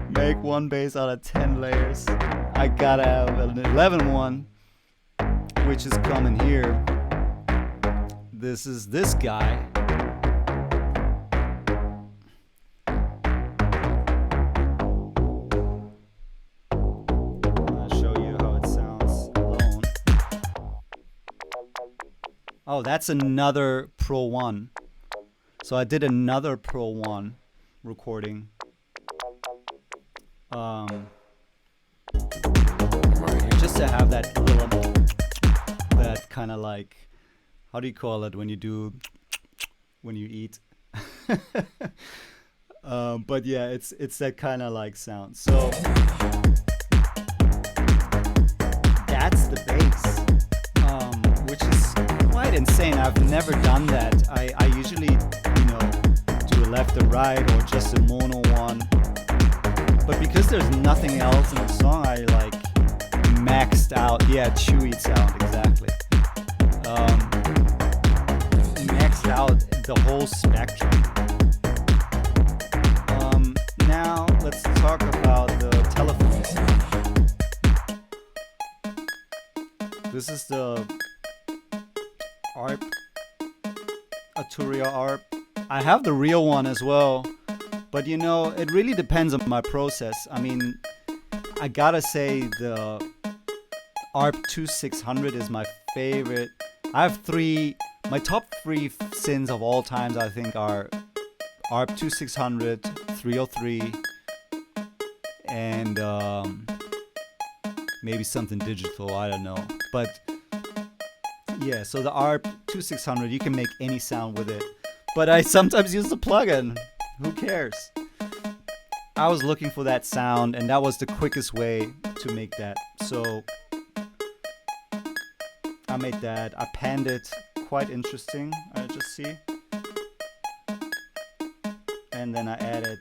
Make one bass out of 10 layers. I gotta have an 11 one, which is coming here. This is this guy. I'll show you how it sounds alone. Oh, that's another Pro 1. So I did another Pro 1 recording. Just to have that little, that kind of like, how do you call it when you eat? But yeah, it's that kind of like sound. So that's the bass, which is quite insane. I've never done that. I usually, you know, do a left or right or just a mono one. But because there's nothing else in the song, I like maxed out, yeah, chewy sound, exactly. Maxed out the whole spectrum. Now let's talk about the telephone sound. This is the Arpeggiator Arp. I have the real one as well. But you know, it really depends on my process. I mean, I gotta say the ARP 2600 is my favorite. I have my top 3 synths of all times, I think, are ARP 2600, 303, and maybe something digital, I don't know. But yeah, so the ARP 2600, you can make any sound with it. But I sometimes use the plugin. Who cares? I was looking for that sound, and that was the quickest way to make that. So I made that. I panned it. Quite interesting, I just see. And then I added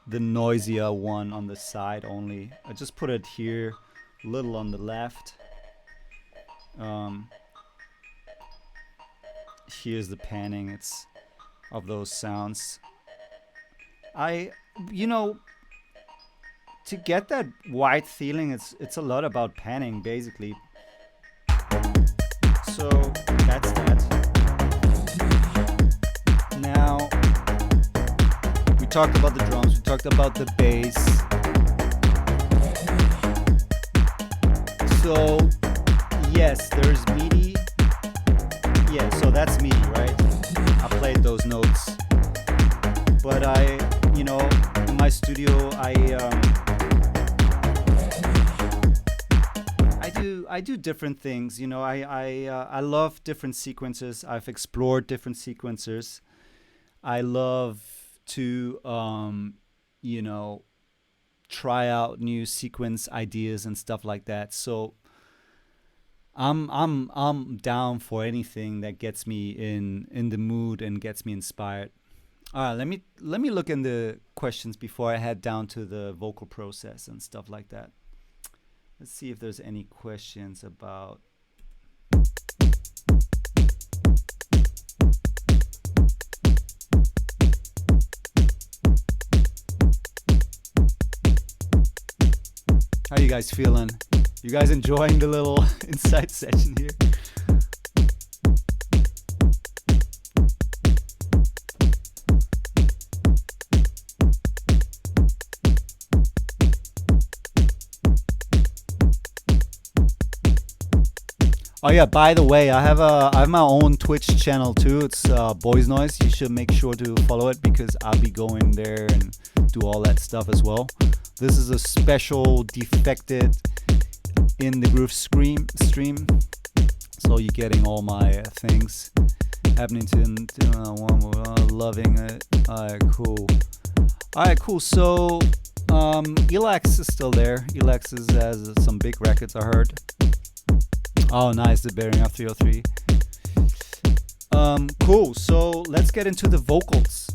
the noisier one on the side only. I just put it here, a little on the left. Here's the panning. It's of those sounds. You know, to get that wide feeling, it's a lot about panning, basically. So that's that. Now we talked about the drums, we talked about the bass. So yes, there's MIDI. Yeah, so that's MIDI, right? I played those notes. But you know, in my studio, I do different things. You know, I love different sequences. I've explored different sequencers. I love to you know, try out new sequence ideas and stuff like that. So I'm down for anything that gets me in the mood and gets me inspired. All right, let me look in the questions before I head down to the vocal process and stuff like that. Let's see if there's any questions about. How you guys feeling? You guys enjoying the little insight session here? Oh yeah, by the way, I have my own Twitch channel too. It's Boys Noise. You should make sure to follow it because I'll be going there and do all that stuff as well. This is a special defected in the groove stream, so you're getting all my things happening to loving it. Alright, cool. So Elex is still there. Elex has some big records, I heard. Oh, nice, the Bearing of 303. Cool. So let's get into the vocals.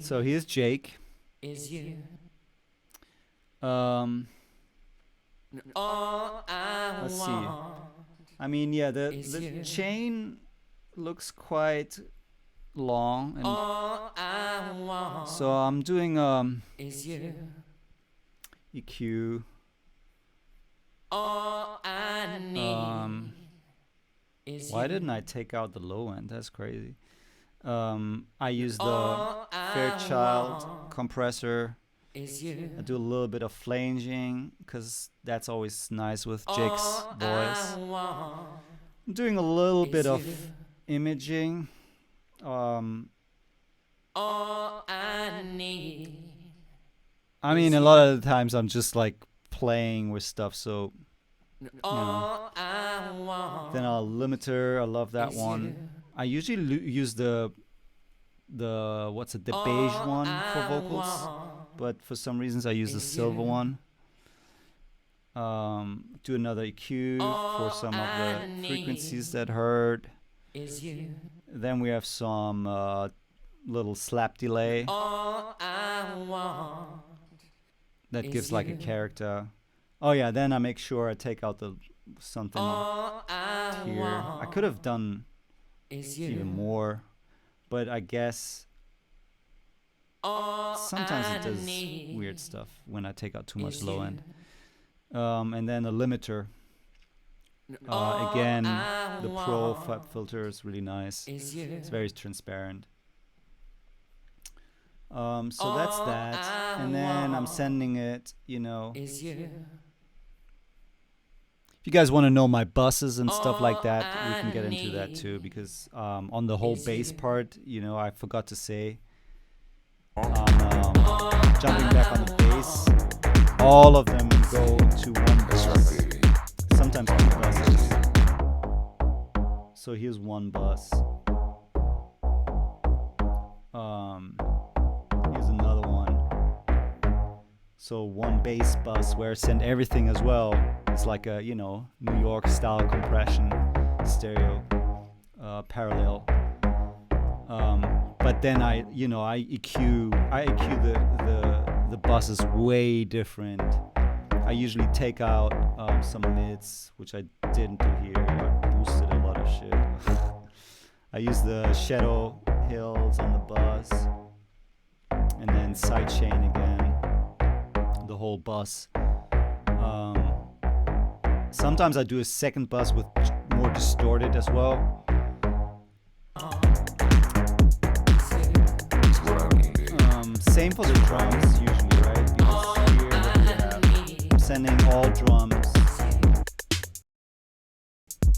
So here's Jake. Is you. Let's see. I mean, yeah, the chain looks quite long, and so I'm doing EQ. Why didn't I take out the low end? That's crazy. I use the Fairchild compressor. I do a little bit of flanging because that's always nice with Jake's voice. I'm doing a little bit of imaging. I mean, a lot of the times I'm just like playing with stuff, so you know. Then a limiter, I love that one. I usually use the beige one for vocals, but for some reasons I use the silver one. Do another EQ for some of the frequencies that heard. Then we have some little slap delay that gives like a character. Oh yeah, then I make sure I take out the something here. I could have done even more, but I guess sometimes it does weird stuff when I take out too much low end. And then a limiter. Again, the Pro FAB filter is really nice. It's very transparent. So that's that. And then I'm sending it, you know. If you guys want to know my buses and stuff like that, we can get into that too, because on the whole bass part, you know, I forgot to say, jumping back on the bass, all of them go to one bus, sometimes two buses. So here's one bus. Here's another one. So one bass bus where I send everything as well. It's like a, you know, New York style compression stereo, parallel. But then I EQ the buses way different. I usually take out some mids, which I didn't do here. I boosted a lot of shit. I use the shadow hills on the bus, and then sidechain again, the whole bus. Sometimes I do a second bus with more distorted as well. Same for the drums usually, right? Because here what we have, I'm sending all drums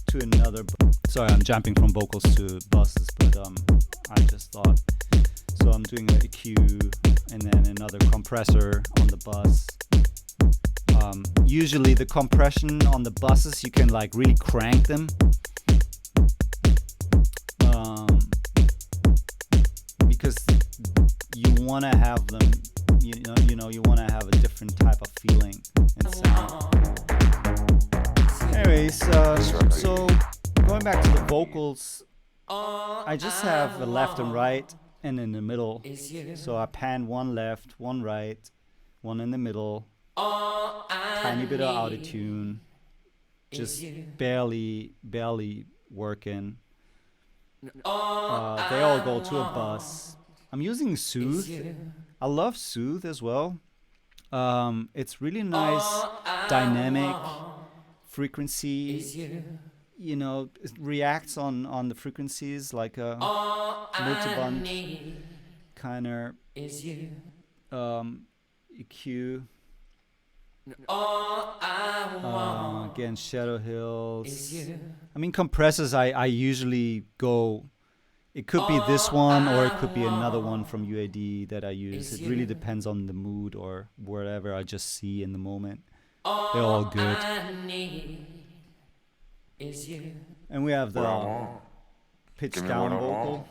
to another. Sorry, I'm jumping from vocals to buses, but I just thought. So I'm doing an EQ and then another compressor on the bus. Usually the compression on the buses, you can like really crank them. Because you want to have them, you know, you want to have a different type of feeling and sound. Anyways, so going back to the vocals, I just have a left and right and in the middle. So I pan one left, one right, one in the middle, tiny bit of autotune, just barely working. They all go to a bus. I'm using Soothe. I love Soothe as well. It's really nice, dynamic frequency. You know, it reacts on the frequencies like a multi-band kind of EQ. Again, Shadow Hills. I mean, compressors, I usually go, it could be this one or it could be another one from UAD that I use. It really depends on the mood or whatever I just see in the moment. They're all good. And we have the pitch down vocal.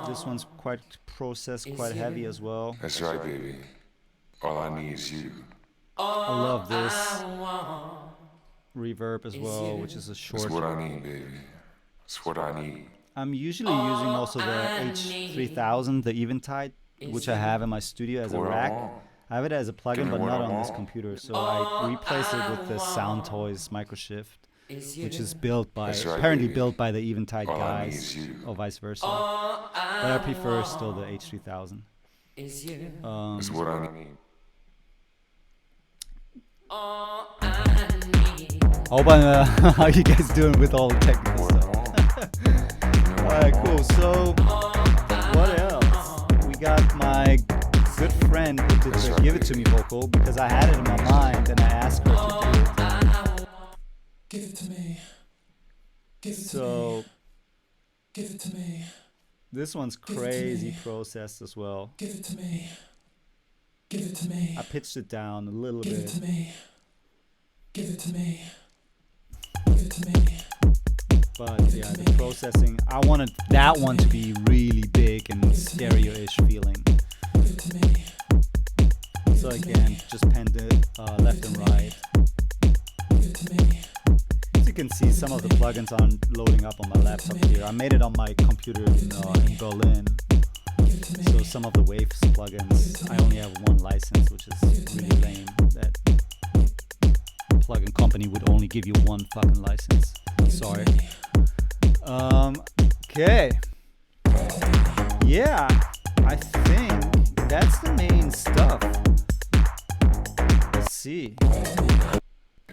This one's quite processed, quite heavy as well. That's right, baby. All I need is you. I love this reverb as well, which is a short. That's what I need, baby. That's what I need. I'm usually using also the H3000, the Eventide, which I have in my studio as a rack. I have it as a plugin, but not on this computer, so I replace it with the Sound Toys Microshift, which is built by, apparently built by the Eventide guys, or vice versa. But I prefer still the H3000. That's what I need. How you guys doing with all the technical stuff? Alright, cool. So, what else? We got my good friend who did the Give It To Me vocal, because I had it in my mind and I asked her to do it. Give it to me. Give it to me. So, Give it to me. this one's crazy processed as well. Give it to me. Give it to me. I pitched it down a little Give it bit. to me. Give it to me. Give it to me. But yeah, the processing, I wanted that one to be really big and stereo-ish feeling. Give it to me. So again, just penned it left and right. Give it to me. As you can see, some of the plugins aren't loading up on my laptop here. I made it on my computer in Berlin. So some of the Waves plugins, I only have one license, which is really lame. That plugin company would only give you one fucking license. Sorry. Okay. Yeah, I think that's the main stuff. Let's see.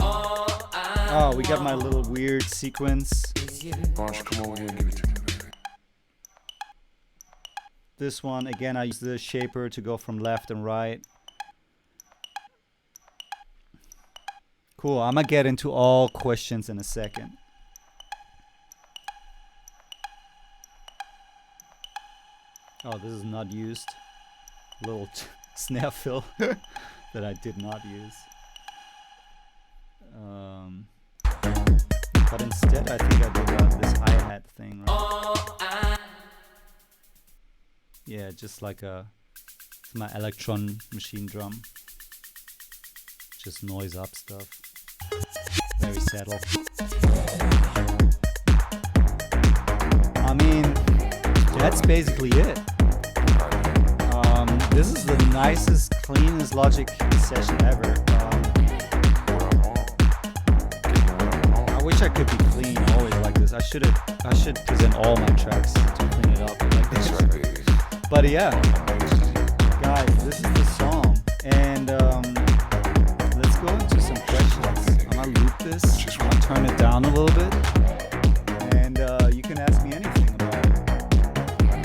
Oh, we got my little weird sequence. Why don't you come over here and give it to me, baby? This one, again, I use the shaper to go from left and right. Cool, I'm gonna get into all questions in a second. Oh, this is not used. Little snare fill that I did not use. But instead, I think I did this hi-hat thing, right? Yeah, just like it's my Electron machine drum. Just noise up stuff. Very subtle. I mean, that's basically it. This is the nicest, cleanest Logic session ever. I wish I could be clean always like this. I should present all my tracks to clean it up like this. That's right, baby. But yeah, guys, this is the song, and let's go into some questions. I'm gonna loop this. I'm gonna turn it down a little bit, and you can ask me anything about it.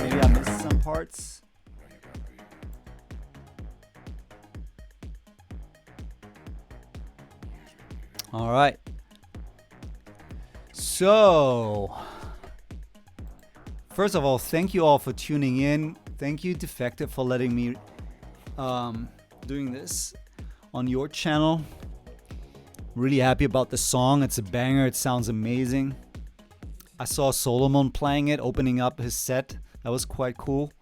Maybe I missed some parts. All right. So, first of all, thank you all for tuning in. Thank you, Defective, for letting me doing this on your channel. Really happy about the song. It's a banger. It sounds amazing. I saw Solomon playing it, opening up his set. That was quite cool.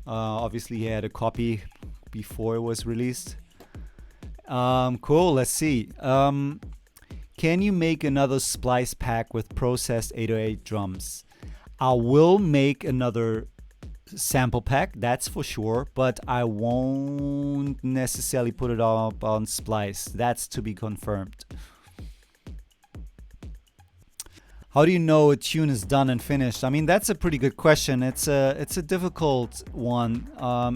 Obviously, he had a copy before it was released. Cool. Let's see. Can you make another splice pack with processed 808 drums? I will make another sample pack, that's for sure, but I won't necessarily put it up on Splice. That's to be confirmed. How do you know a tune is done and finished? I mean, that's a pretty good question. It's a difficult one.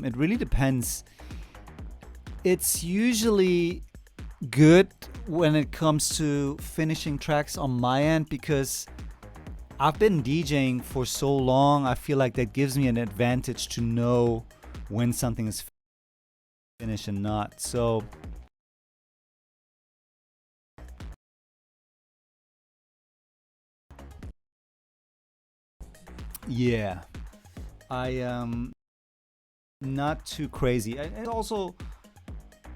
It really depends. It's usually good when it comes to finishing tracks on my end, because I've been DJing for so long. I feel like that gives me an advantage to know when something is finish and not. So yeah, I not too crazy. And also,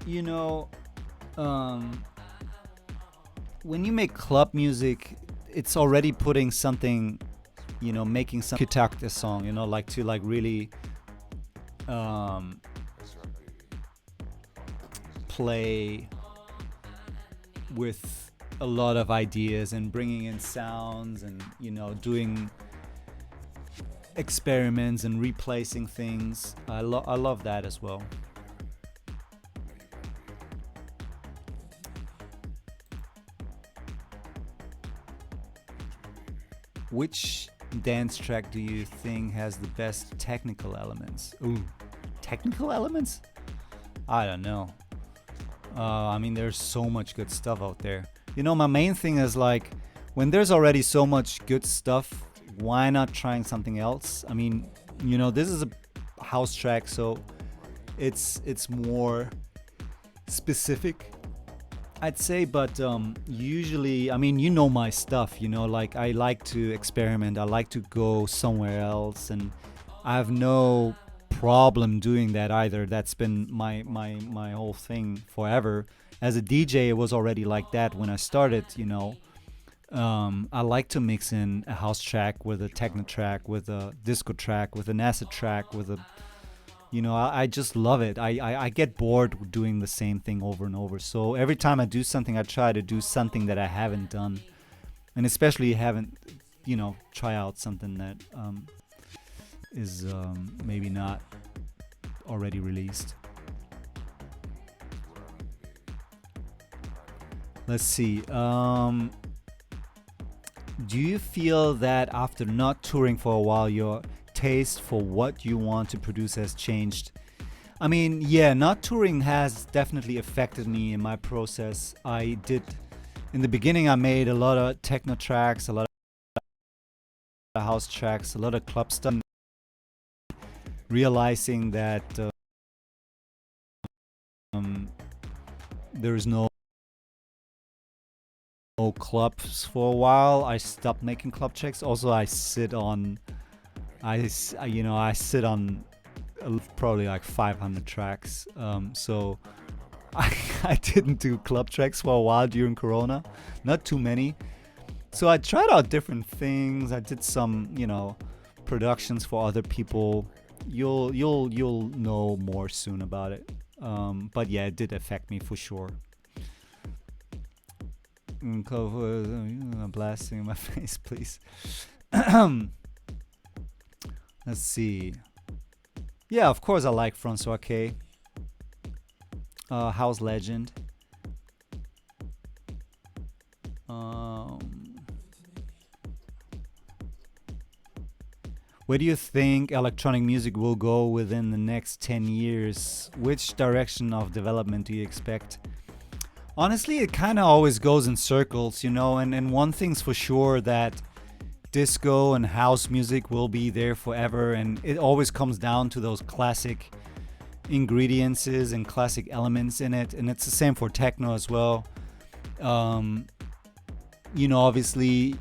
you know, um, when you make club music, it's already putting something, you know, making some a song, you know, like to like really play with a lot of ideas and bringing in sounds and, you know, doing experiments and replacing things. I love that as well. Which dance track do you think has the best technical elements? Ooh, technical elements? I don't know. I mean, there's so much good stuff out there. You know, my main thing is like, when there's already so much good stuff, why not trying something else? I mean, you know, this is a house track, so it's more specific, I'd say. But usually, I mean, you know my stuff, you know, like I like to experiment, I like to go somewhere else, and I have no problem doing that either. That's been my whole thing forever. As a DJ, it was already like that when I started, you know. I like to mix in a house track with a techno track, with a disco track, with an acid track, with a, you know, I just love it. I get bored doing the same thing over and over. So every time I do something, I try to do something that I haven't done, and especially haven't, you know, try out something that is maybe not already released. Let's see. Do you feel that after not touring for a while, your taste for what you want to produce has changed? I mean, yeah, not touring has definitely affected me in my process. I did, in the beginning, I made a lot of techno tracks, a lot of house tracks, a lot of club stuff. Realizing that there's no clubs for a while, I stopped making club tracks. Also, I sit on probably like 500 tracks. So I didn't do club tracks for a while during Corona, not too many. So I tried out different things. I did some, you know, productions for other people. You'll know more soon about it. But yeah, it did affect me for sure. Blasting in my face, please. Let's see. Yeah, of course I like Francois K. House legend. Where do you think electronic music will go within the next 10 years? Which direction of development do you expect? Honestly, it kind of always goes in circles, you know, and one thing's for sure, that disco and house music will be there forever, and it always comes down to those classic ingredients and classic elements in it, and it's the same for techno as well. You know, obviously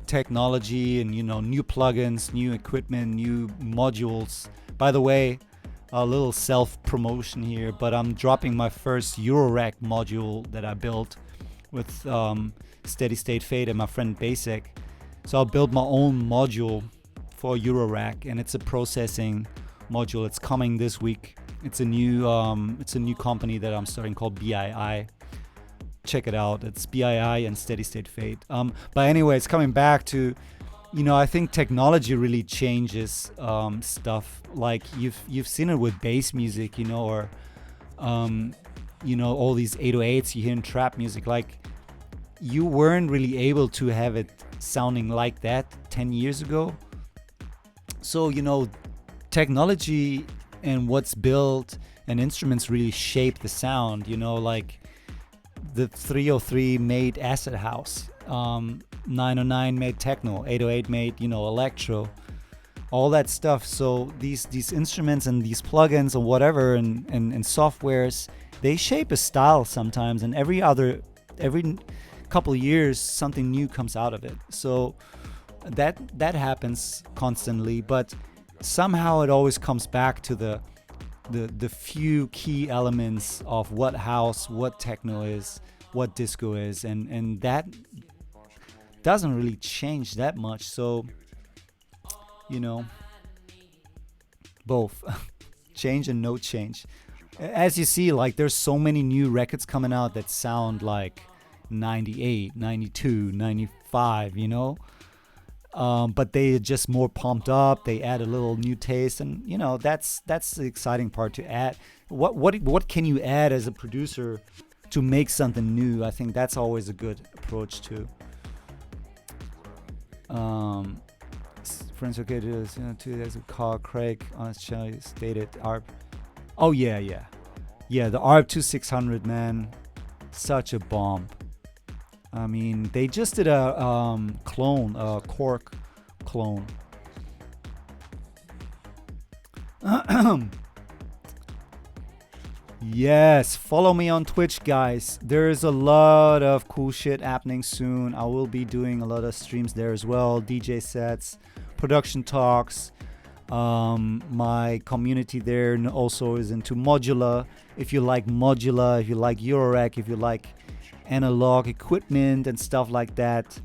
technology and, you know, new plugins, new equipment, new modules. By the way, a little self-promotion here, but I'm dropping my first Eurorack module that I built with Steady State Fade and my friend Basic. So I'll build my own module for Eurorack, and it's a processing module. It's coming this week. It's a new company that I'm starting called BII. Check it out. It's BII and Steady State Fade. But anyway, it's coming back to, you know, I think technology really changes stuff. Like you've seen it with bass music, you know, or you know, all these 808s you hear in trap music. Like, you weren't really able to have it sounding like that 10 years ago. So, you know, technology and what's built and instruments really shape the sound. You know, like the 303 made acid house, 909 made techno, 808 made, you know, electro. all that stuff. So these instruments and these plugins or whatever and softwares, they shape a style sometimes, and every couple of years something new comes out of it. So that happens constantly, but somehow it always comes back to the few key elements of what house, what techno is, what disco is, and that doesn't really change that much. So, you know, both change and no change. As you see, like, there's so many new records coming out that sound like 98, 92, 95, you know, but they just more pumped up. They add a little new taste, and you know, that's the exciting part, to add what can you add as a producer to make something new. I think that's always a good approach too. Friends, okay, do this, you know, 2 days of call Craig on his channel. He stated ARP. Oh yeah, the ARP 2600, man, such a bomb. I mean, they just did a clone, a Cork clone. Yes, follow me on Twitch, guys. There's a lot of cool shit happening soon. I will be doing a lot of streams there as well. DJ sets, production talks. My community there also is into modular. If you like modular, if you like Eurorack, if you like analog equipment and stuff like that,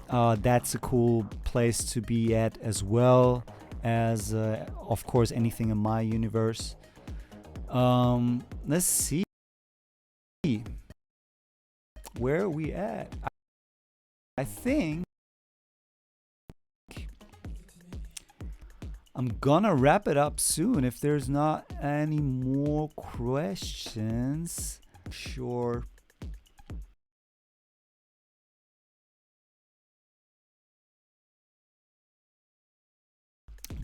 that's a cool place to be at, as well as of course anything in my universe. Let's see, where are we at? I think I'm gonna wrap it up soon if there's not any more questions. Sure.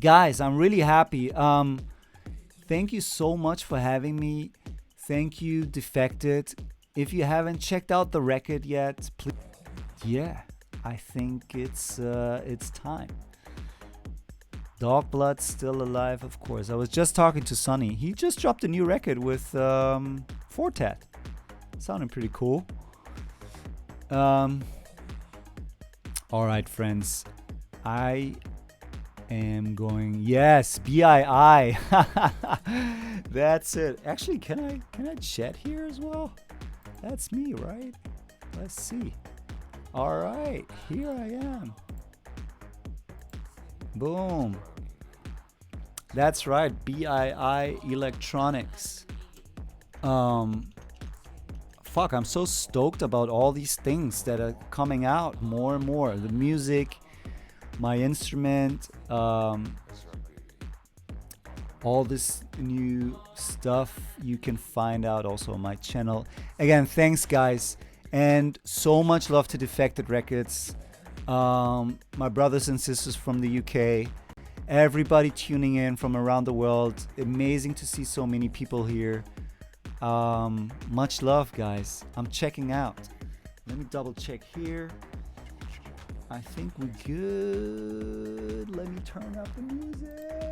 Guys, I'm really happy. Thank you so much for having me. Thank you, Defected. If you haven't checked out the record yet, please. Yeah, I think it's time. Dog Blood's still alive, of course. I was just talking to Sonny. He just dropped a new record with Fortet. Sounding pretty cool. All right, friends. I am going. Yes, BII. That's it. Actually, can I chat here as well? That's me, right? Let's see. All right, here I am. Boom. That's right, BII Electronics. Fuck, I'm so stoked about all these things that are coming out more and more. The music, my instrument, all this new stuff you can find out also on my channel. Again, thanks guys, and so much love to Defected Records, my brothers and sisters from the UK, everybody tuning in from around the world. Amazing to see so many people here. Much love, guys. I'm checking out. Let me double check here. I think we're good. Let me turn up the music.